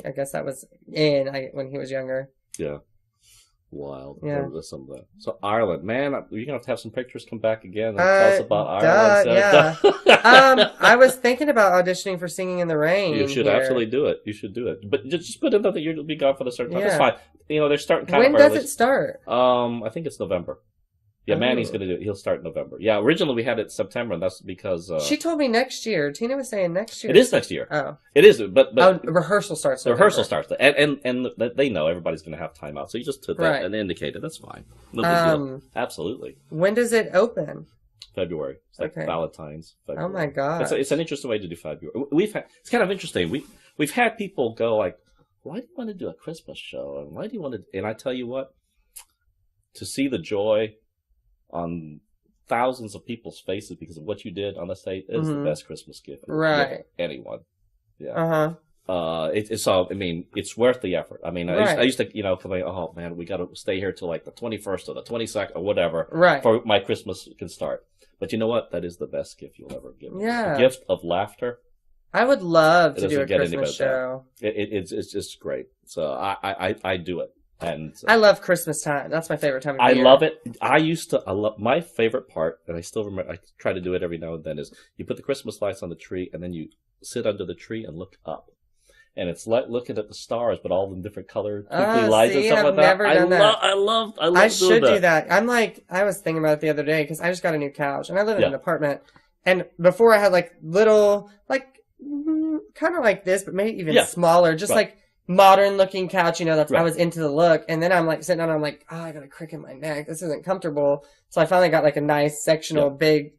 I guess that was when he was younger. Yeah. Wild. Yeah. Some of that. So Ireland, man, you're gonna have some pictures come back again and tell us about Ireland. I was thinking about auditioning for Singing in the Rain. You should absolutely do it. You should do it. But just put in that you'll be gone for the certain time. It's fine. You know, they're starting kind of early. When does it start? I think it's November. Yeah, Manny's going to do it. He'll start in November. Yeah, originally we had it September, and that's because... she told me next year. Tina was saying next year. It is next year. Oh. It is, but rehearsal starts November. The rehearsal starts. And they know everybody's going to have time out. So you just took that and indicated. That's fine. No big deal. Absolutely. When does it open? February. It's like Valentine's. February. Oh, my God. It's an interesting way to do February. It's kind of interesting. We've had people go like, why do you want to do a Christmas show? And why do you want to... And I tell you what, to see the joy on thousands of people's faces because of what you did on the stage is the best Christmas gift. Right. Anyone. Yeah. It's all, I mean, it's worth the effort. I mean, I used to, complain, oh man, we got to stay here till like the 21st or the 22nd or whatever for my Christmas can start. But you know what? That is the best gift you'll ever give. Yeah. The gift of laughter. I would love to do a Christmas show. It's just great. So I do it. And I love Christmas time. That's my favorite time of year. I love it. I love my favorite part, and I still remember, I try to do it every now and then, is you put the Christmas lights on the tree, and then you sit under the tree and look up. And it's like looking at the stars, but all in different color twinkly lights and stuff like that. Never done that. I love I should do that. I was thinking about it the other day, because I just got a new couch, and I live in an apartment. And before I had like little, like, kind of like this, but maybe even smaller, just like modern looking couch, I was into the look. And then I'm like sitting down and I'm like, oh, I got a crick in my neck. This isn't comfortable. So I finally got like a nice sectional big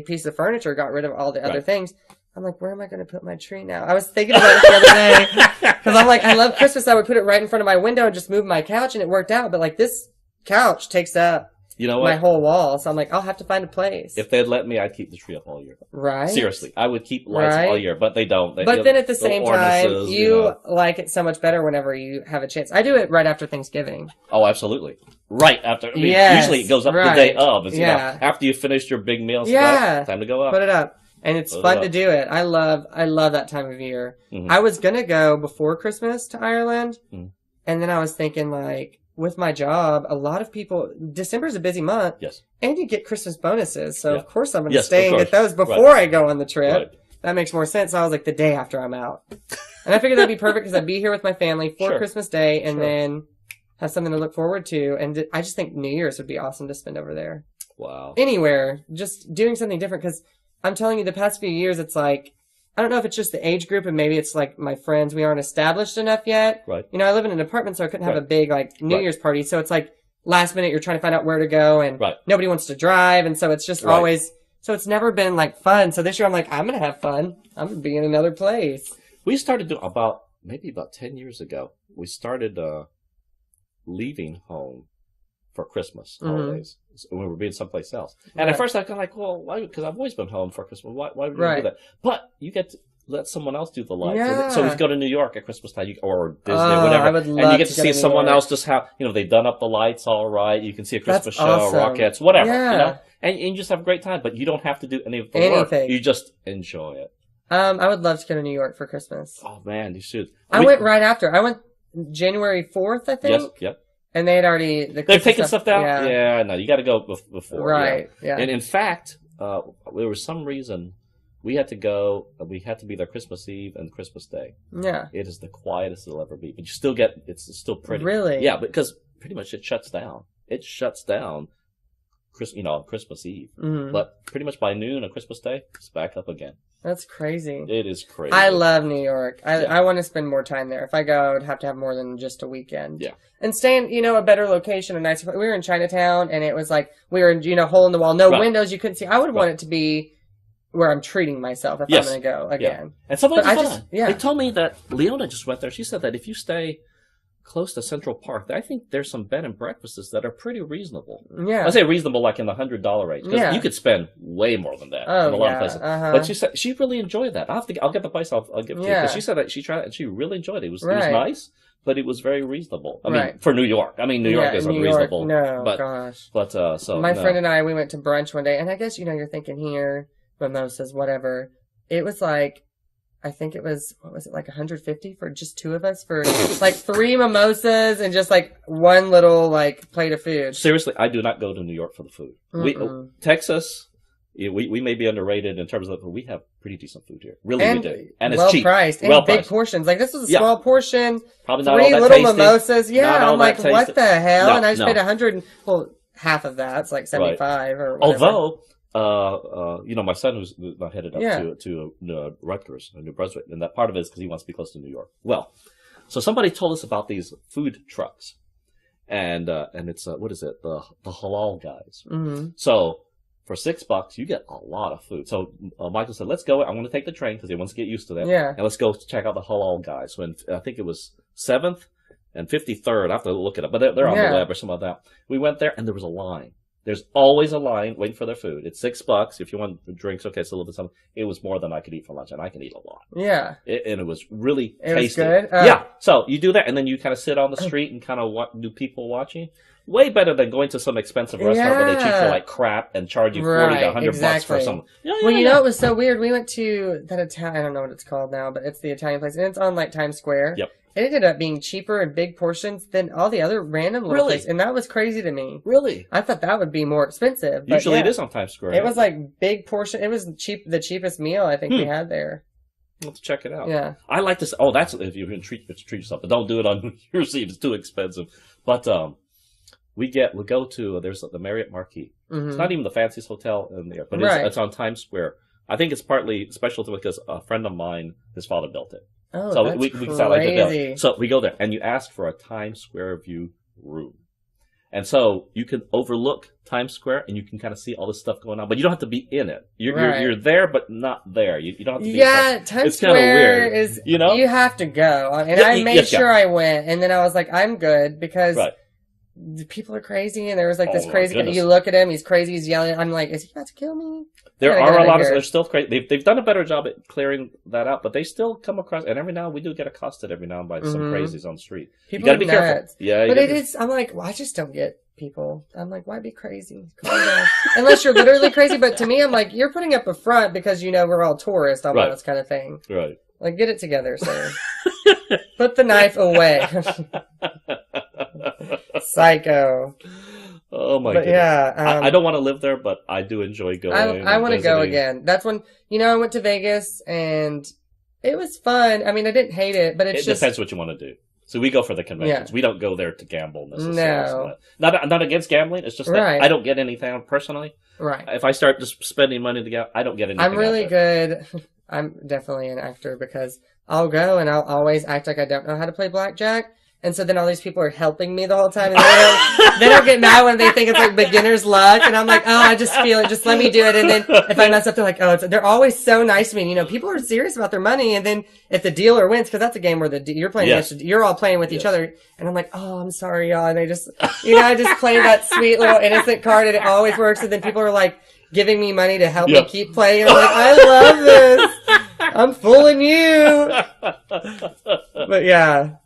piece of furniture, got rid of all the other things. I'm like, where am I going to put my tree now? I was thinking about it the other day because I'm like, I love Christmas. I would put it right in front of my window and just move my couch, and it worked out. But like, this couch takes up my whole wall. So I'm like, I'll have to find a place. If they'd let me, I'd keep the tree up all year. Right. Seriously. I would keep lights all year, but they don't. But then at the same time, you like it so much better whenever you have a chance. I do it right after Thanksgiving. Oh, absolutely. Right after. I mean, usually it goes up the day of. It's, after you finished your big meal stuff, time to go up. Put it up. And it's fun to do it. I love that time of year. Mm-hmm. I was going to go before Christmas to Ireland. Mm-hmm. And then I was thinking, like, with my job, a lot of people, December's a busy month. Yes. And you get Christmas bonuses. So, of course, I'm going to stay and get those before I go on the trip. Right. That makes more sense. So I was like, the day after I'm out. And I figured that'd be perfect because I'd be here with my family for Christmas Day and then have something to look forward to. And I just think New Year's would be awesome to spend over there. Wow. Anywhere. Just doing something different because I'm telling you, the past few years, it's like, I don't know if it's just the age group and maybe it's like my friends, we aren't established enough yet. Right. I live in an apartment, so I couldn't have a big like New Year's party. So it's like last minute, you're trying to find out where to go and nobody wants to drive. And so it's just always, so it's never been like fun. So this year I'm like, I'm going to have fun. I'm going to be in another place. We started doing about 10 years ago. We started leaving home for Christmas holidays when we were being someplace else. And at first I was like, well, why? Because I've always been home for Christmas. Why would you do that? But you get to let someone else do the lights. Yeah. So we go to New York at Christmas time or Disney or whatever. I would love and you get to see someone else just have, they've done up the lights all right. You can see a Christmas show, Rockettes, whatever. Yeah. And you just have a great time. But you don't have to do any of the work. You just enjoy it. I would love to go to New York for Christmas. Oh, man, you should. I went right after. I went January 4th, I think. Yes, yep. And they had already... They've taken stuff down? Yeah, no, you got to go before. Right, yeah. And in fact, there was some reason we had to go, we had to be there Christmas Eve and Christmas Day. Yeah. It is the quietest it'll ever be. But you still get, it's still pretty. Really? Yeah, because pretty much it shuts down. It shuts down Christmas Eve. Mm-hmm. But pretty much by noon on Christmas Day, it's back up again. That's crazy. It is crazy. I love New York. I want to spend more time there. If I go, I would have to have more than just a weekend. Yeah. And stay in, a better location, a nicer. We were in Chinatown, and it was like, we were in, hole in the wall, no windows, you couldn't see. I would want it to be where I'm treating myself if I'm going to go again. Yeah. And somebody they told me that Leona just went there. She said that if you stay close to Central Park, I think there's some bed and breakfasts that are pretty reasonable. Yeah. I say reasonable like in the $100 range. Because you could spend way more than that in a lot of places. But she said she really enjoyed that. I'll get the price I'll give to you. Because she said that she tried it and she really enjoyed it. It was nice. but it was very reasonable. I mean, for New York. I mean, New York is unreasonable. No, gosh. But, so. My friend and I, we went to brunch one day, and I guess, you're thinking here, mimosas, whatever. It was like, I think it was, what was it, like 150 for just two of us for like 3 mimosas and just like one little like plate of food. Seriously, I do not go to New York for the food. Texas, we may be underrated in terms of, but we have pretty decent food here. Really, we do. And it's cheap. Priced. And big portions. Like this was a small portion. Probably not 3 all that little tasty. Mimosas. Yeah, I'm like, what the hell? No, and I just paid 100. Well, half of that's like 75 or whatever. Although, my son who's not headed up to Rutgers, New Brunswick, and that part of it is because he wants to be close to New York. Well, so somebody told us about these food trucks, and it's what is it? The halal guys. Mm-hmm. So for $6, you get a lot of food. So Michael said, "Let's go. I want to take the train because he wants to get used to that. Yeah, and let's go check out the halal guys." So I think it was 7th and 53rd. I have to look it up, but they're on the web or something like that. We went there, and there was a line. There's always a line waiting for their food. It's $6. If you want drinks, okay, it's a little bit something. It was more than I could eat for lunch, and I can eat a lot. Yeah. And it was really tasty. It was good? Yeah. So you do that, and then you kind of sit on the street and kind of do people watching. Way better than going to some expensive restaurant where they treat you like crap and charge you 40 to 100 bucks for something. Well, it was so weird. We went to that Italian, I don't know what it's called now, but it's the Italian place, and it's on like Times Square. Yep. It ended up being cheaper in big portions than all the other random little places. And that was crazy to me. Really? I thought that would be more expensive. Usually it is on Times Square. It was like big portion. It was the cheapest meal I think we had there. Let's check it out. Yeah. I like this. Oh, that's if you can treat yourself, but don't do it on New Year's Eve. It's too expensive. But we go to there's the Marriott Marquis. Mm-hmm. It's not even the fanciest hotel in there, but it's on Times Square. I think it's partly special because a friend of mine, his father built it. Oh, so that's crazy. So we go there, and you ask for a Times Square view room. And so you can overlook Times Square, and you can kind of see all this stuff going on, but you don't have to be in it. You're there, but not there. You don't have to be in Times it's Square weird, is, you have to go. And I made sure I went, and then I was like, I'm good, because the people are crazy, and there was like this crazy guy. You look at him, he's crazy, he's yelling. I'm like, is he about to kill me? There are a lot of, they're still crazy. They've done a better job at clearing that out, but they still come across, and every now we do get accosted every now and by some crazies on the street. People you gotta be careful. Yeah. But I'm like, well, I just don't get people. I'm like, why be crazy? Unless you're literally crazy, but to me, I'm like, you're putting up a front because we're all tourists, almost kind of thing. Right. Like, get it together, sir. Put the knife away. Psycho. Oh my god! Yeah, I don't want to live there, but I do enjoy going. I want to go again. That's when I went to Vegas and it was fun. I mean, I didn't hate it, but it just depends what you want to do. So we go for the conventions. Yeah. We don't go there to gamble necessarily. No, not against gambling. It's just that I don't get anything personally. Right. If I start just spending money to gamble, I don't get anything. I'm really good. I'm definitely an actor because I'll go and I'll always act like I don't know how to play blackjack. And so then all these people are helping me the whole time. And they don't get mad when they think it's like beginner's luck. And I'm like, oh, I just feel it. Just let me do it. And then if I mess up, they're like, oh, they're always so nice to me. And, people are serious about their money. And then if the dealer wins, because that's a game where you're playing against, you're all playing with each other. And I'm like, oh, I'm sorry, y'all. And they just, I just play that sweet little innocent card and it always works. And then people are like giving me money to help me keep playing. And I'm like, I love this. I'm fooling you. But yeah.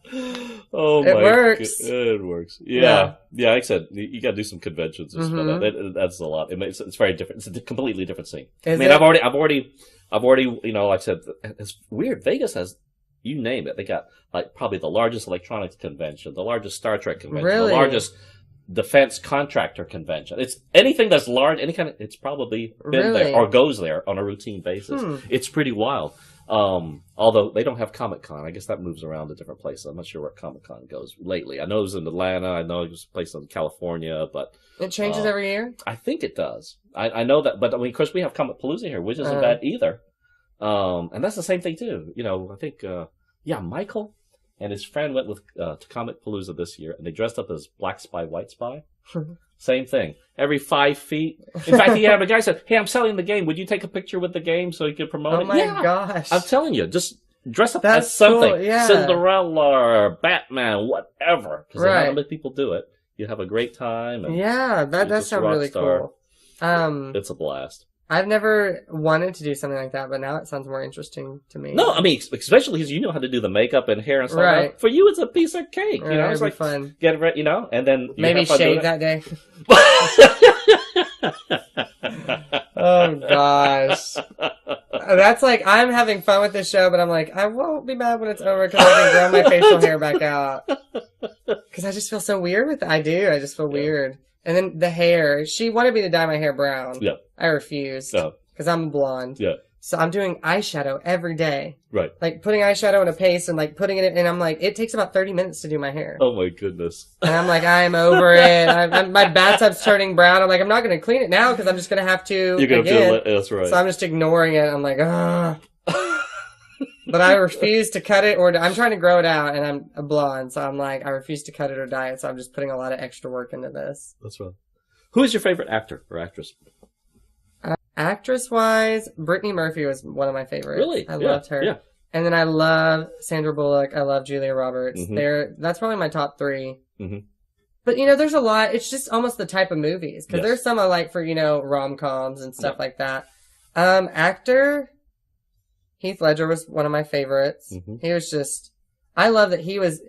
Oh my! It works. It works. Yeah. Like I said, you got to do some conventions. That's a lot. It's very different. It's a completely different scene. I've already. Like I said, it's weird. Vegas has, you name it. They got like probably the largest electronics convention, the largest Star Trek convention, the largest defense contractor convention. It's anything that's large, it's probably been there or goes there on a routine basis. It's pretty wild. Although they don't have Comic-Con. I guess that moves around to different places. I'm not sure where Comic-Con goes lately. I know it was in Atlanta. I know it was a place in California, but it changes every year? I think it does. I know that, but of course we have Comic Palooza here, which isn't bad either. And that's the same thing too. I think, Michael and his friend went with to Comic Palooza this year, and they dressed up as Black Spy, White Spy. Same thing. Every 5 feet. In fact, a guy said, "Hey, I'm selling the game. Would you take a picture with the game so you could promote it?" Oh my gosh! I'm telling you, just dress up as something. Cool. Yeah. Cinderella or Batman, whatever. Because not many people do it. You have a great time. And that sounds really cool. It's a blast. I've never wanted to do something like that, but now it sounds more interesting to me. No, I mean, especially because you know how to do the makeup and hair and stuff. Right. For you, it's a piece of cake. You know, it's like fun. Get ready, you know, and then maybe shave that day. Oh gosh, that's like I'm having fun with this show, but I'm like I won't be mad when it's over because I can grow my facial hair back out. Because I just feel so weird with it. I just feel weird. And then the hair. She wanted me to dye my hair brown. Yeah. I refused. Because I'm blonde. Yeah. So I'm doing eyeshadow every day. Right. Like putting eyeshadow in a paste and like putting it in, and I'm like, it takes about 30 minutes to do my hair. Oh my goodness. And I'm like, I'm over it. My bathtub's turning brown. I'm like, I'm not going to clean it now because I'm just going to have to. You're going to feel it. That's right. So I'm just ignoring it. I'm like, ah. But I refuse to cut it I'm trying to grow it out, and I'm a blonde, so I'm like, I refuse to cut it or dye it, so I'm just putting a lot of extra work into this. That's right. Who is your favorite actor or actress? Actress-wise, Brittany Murphy was one of my favorites. Really? I loved her. Yeah. And then I love Sandra Bullock. I love Julia Roberts. That's probably my top 3. Mm-hmm. But, you know, there's a lot. It's just almost the type of movies. Because there's some I like for, you know, rom-coms and stuff like that. Actor... Heath Ledger was one of my favorites. Mm-hmm. He was just, I love that he was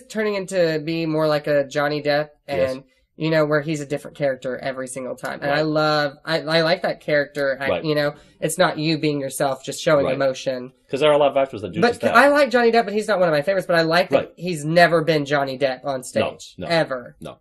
turning into be more like a Johnny Depp and, you know, where he's a different character every single time. And I like that character. You know, it's not you being yourself, just showing emotion. Because there are a lot of actors that do just that. I like Johnny Depp, but he's not one of my favorites, but I like that he's never been Johnny Depp on stage. No. Ever. No.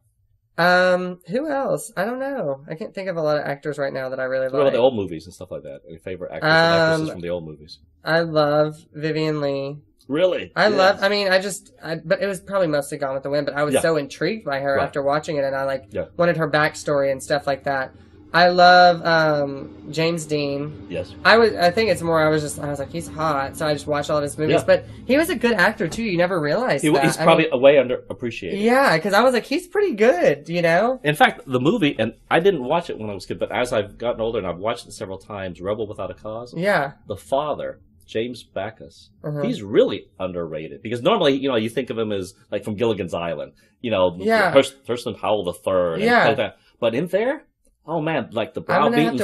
Who else? I don't know. I can't think of a lot of actors right now that I really like. What about the old movies and stuff like that? Any favorite actors and actresses from the old movies? I love Vivian Leigh. Really? But it was probably mostly Gone with the Wind, but I was so intrigued by her after watching it, and I wanted her backstory and stuff like that. I love James Dean. Yes. I think it's more I was like, he's hot, so I just watched all of his movies. Yeah. But he was a good actor too. You never realized that. He's probably way underappreciated. Yeah, because I was like, he's pretty good, you know? In fact, the movie, and I didn't watch it when I was a kid, but as I've gotten older and I've watched it several times, Rebel Without a Cause. Yeah. The father, James Backus, he's really underrated. Because normally, you know, you think of him as like from Gilligan's Island, you know, Thurston Howell III. And like that. But in there, oh man, like the browbeaten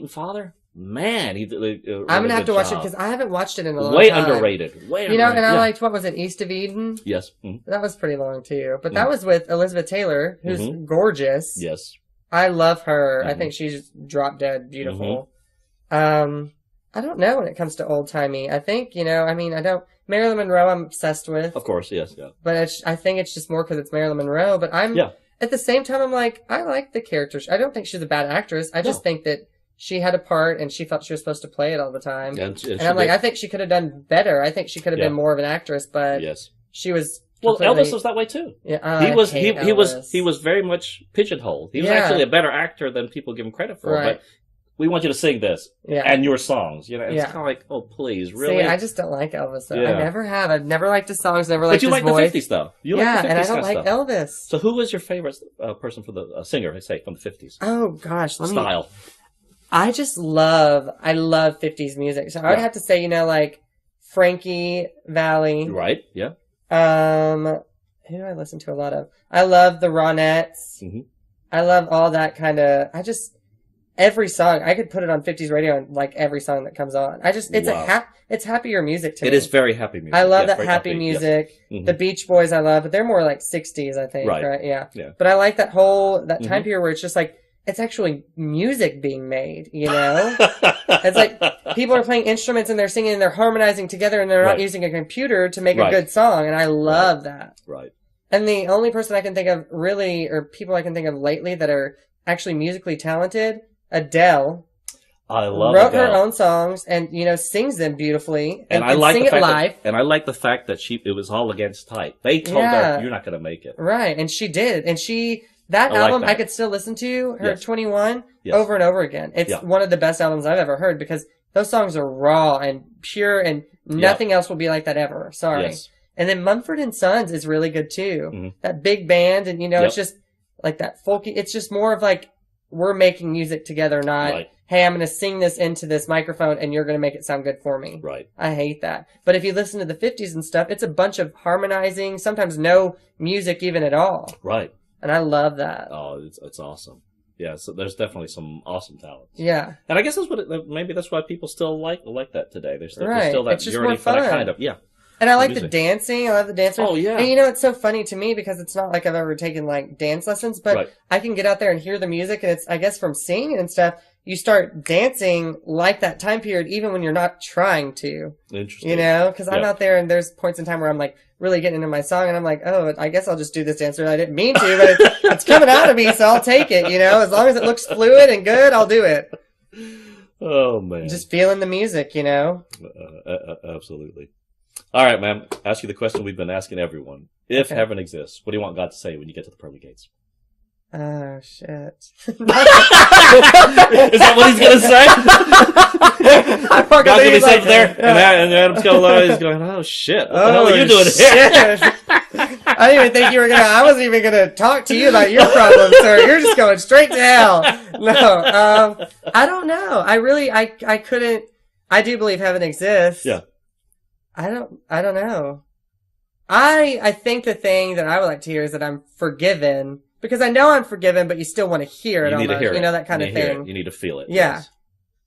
father. Man, he did I'm gonna have to watch it because I haven't watched it in a long time. Way underrated. You know, and I liked what was it, East of Eden? Yes. Mm-hmm. That was pretty long too. But that was with Elizabeth Taylor, who's gorgeous. Yes. I love her. I think she's drop dead beautiful. I don't know when it comes to old timey. I think, you know, I mean, Marilyn Monroe I'm obsessed with. Of course, yes, yeah. But I think it's just more because it's Marilyn Monroe. But at the same time, I'm like, I like the character. I don't think she's a bad actress. I just think that she had a part and she felt she was supposed to play it all the time. And I'm like, I think she could have done better. I think she could have been more of an actress, but she was. Well, Elvis was that way too. Yeah, he was very much pigeonholed. He was actually a better actor than people give him credit for. Right. But we want you to sing this and your songs. You know, it's kind of like, oh, please, really? See, I just don't like Elvis. Though. I never have. I've never liked his songs. Never liked his voice. But you like the 50s, though. You like the 50s and I don't like Elvis. So who was your favorite person for the singer, say, from the 50s? Oh, gosh. Style. I love 50s music. So I would have to say, you know, like Frankie Valli. Right, yeah. Who do I listen to a lot of? I love the Ronettes. Mm-hmm. I love all that kind of, every song, I could put it on 50s radio and like every song that comes on. It's happier music to me. It is very happy music. I love that happy music. Yes. Mm-hmm. The Beach Boys I love, but they're more like 60s, I think. Right? Yeah. But I like that time period where it's just like, it's actually music being made, you know? It's like people are playing instruments and they're singing and they're harmonizing together and they're not using a computer to make a good song. And I love that. Right. And the only person I can think of really, or people I can think of lately that are actually musically talented, Adele. I love wrote Adele. Her own songs and, you know, sings them beautifully and I like sing the fact it live. And I like the fact that it was all against type. They told her, you're not going to make it. Right. And she did. And that album I could still listen to, her 21, over and over again. It's one of the best albums I've ever heard because those songs are raw and pure and nothing else will be like that ever. Sorry. Yes. And then Mumford and Sons is really good too. Mm-hmm. That big band and, you know, it's just like that folky. It's just more of like we're making music together, not, hey, I'm going to sing this into this microphone and you're going to make it sound good for me. Right. I hate that. But if you listen to the 50s and stuff, it's a bunch of harmonizing, sometimes no music even at all. Right. And I love that. Oh, it's awesome. Yeah, so there's definitely some awesome talents. Yeah. And I guess maybe that's why people still like that today. There's still that it's just yearning more for fun. that kind of, yeah. And I like the dancing. I love the dancing. Oh, yeah. And it's so funny to me because it's not like I've ever taken like dance lessons, but I can get out there and hear the music, and it's, I guess, from singing and stuff, you start dancing like that time period even when you're not trying to. Interesting. Because I'm out there and there's points in time where I'm like really getting into my song and I'm like, oh, I guess I'll just do this dance. I didn't mean to, but it's coming out of me, so I'll take it, As long as it looks fluid and good, I'll do it. Oh, man. Just feeling the music, Absolutely. All right, ma'am. Ask you the question we've been asking everyone. If heaven exists, what do you want God to say when you get to the pearly gates? Oh, shit. Is that what he's going to say? God's going to be sitting there, and Adam's he's going, oh, shit. What the hell are you doing here? I didn't even think you were going to, I wasn't even going to talk to you about your problems, sir. You're just going straight to hell. No, I don't know. I couldn't, I do believe heaven exists. Yeah. I don't know. I think the thing that I would like to hear is that I'm forgiven, because I know I'm forgiven, but you still want to hear it almost. You need to hear it. That kind of thing. You need to feel it. Yeah. Yes.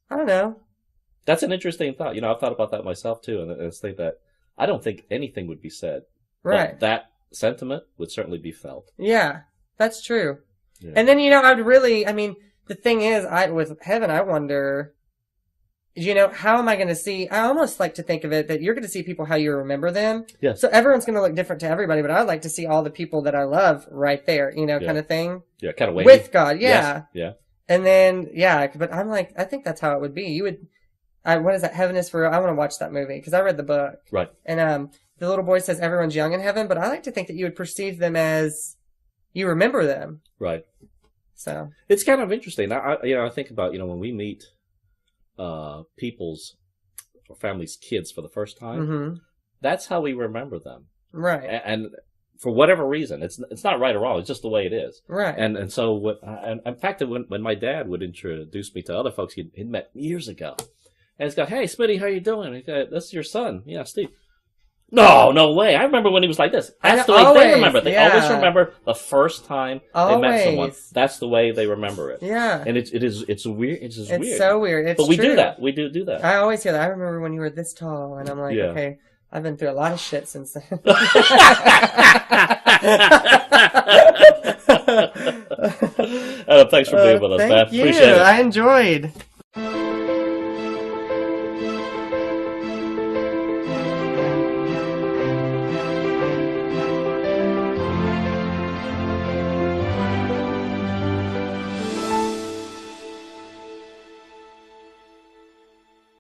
I don't know. That's an interesting thought. I've thought about that myself too, and I think that I don't think anything would be said. Right. But that sentiment would certainly be felt. Yeah, that's true. Yeah. And then, I'd really, the thing is, with heaven, I wonder, how am I going to see? I almost like to think of it that you're going to see people how you remember them. Yes. So everyone's going to look different to everybody, but I'd like to see all the people that I love right there, kind of thing. Yeah, kind of wavy. With God, yeah. Yes. Yeah. And then, but I'm like, I think that's how it would be. You would, what is that? Heaven is for real. I want to watch that movie because I read the book. Right. And the little boy says everyone's young in heaven, but I like to think that you would perceive them as you remember them. Right. So it's kind of interesting. I think about, when we meet people's or families' kids for the first time, that's how we remember them. Right. And for whatever reason, it's not right or wrong. It's just the way it is. Right. And so in fact, when my dad would introduce me to other folks he'd met years ago, and he's go, "Hey, Smitty, how you doing?" He go, "This is your son." "Yeah, Steve." No way. I remember when he was like this. That's the way they remember it. They always remember the first time they met someone. That's the way they remember it. Yeah. And it's weird. It's weird. It's so weird. It's but we true. do that. We do that. I always hear that. I remember when you were this tall, and I'm like, okay, I've been through a lot of shit since then. Thanks for being with us, man. Thank you. Appreciate it. I enjoyed.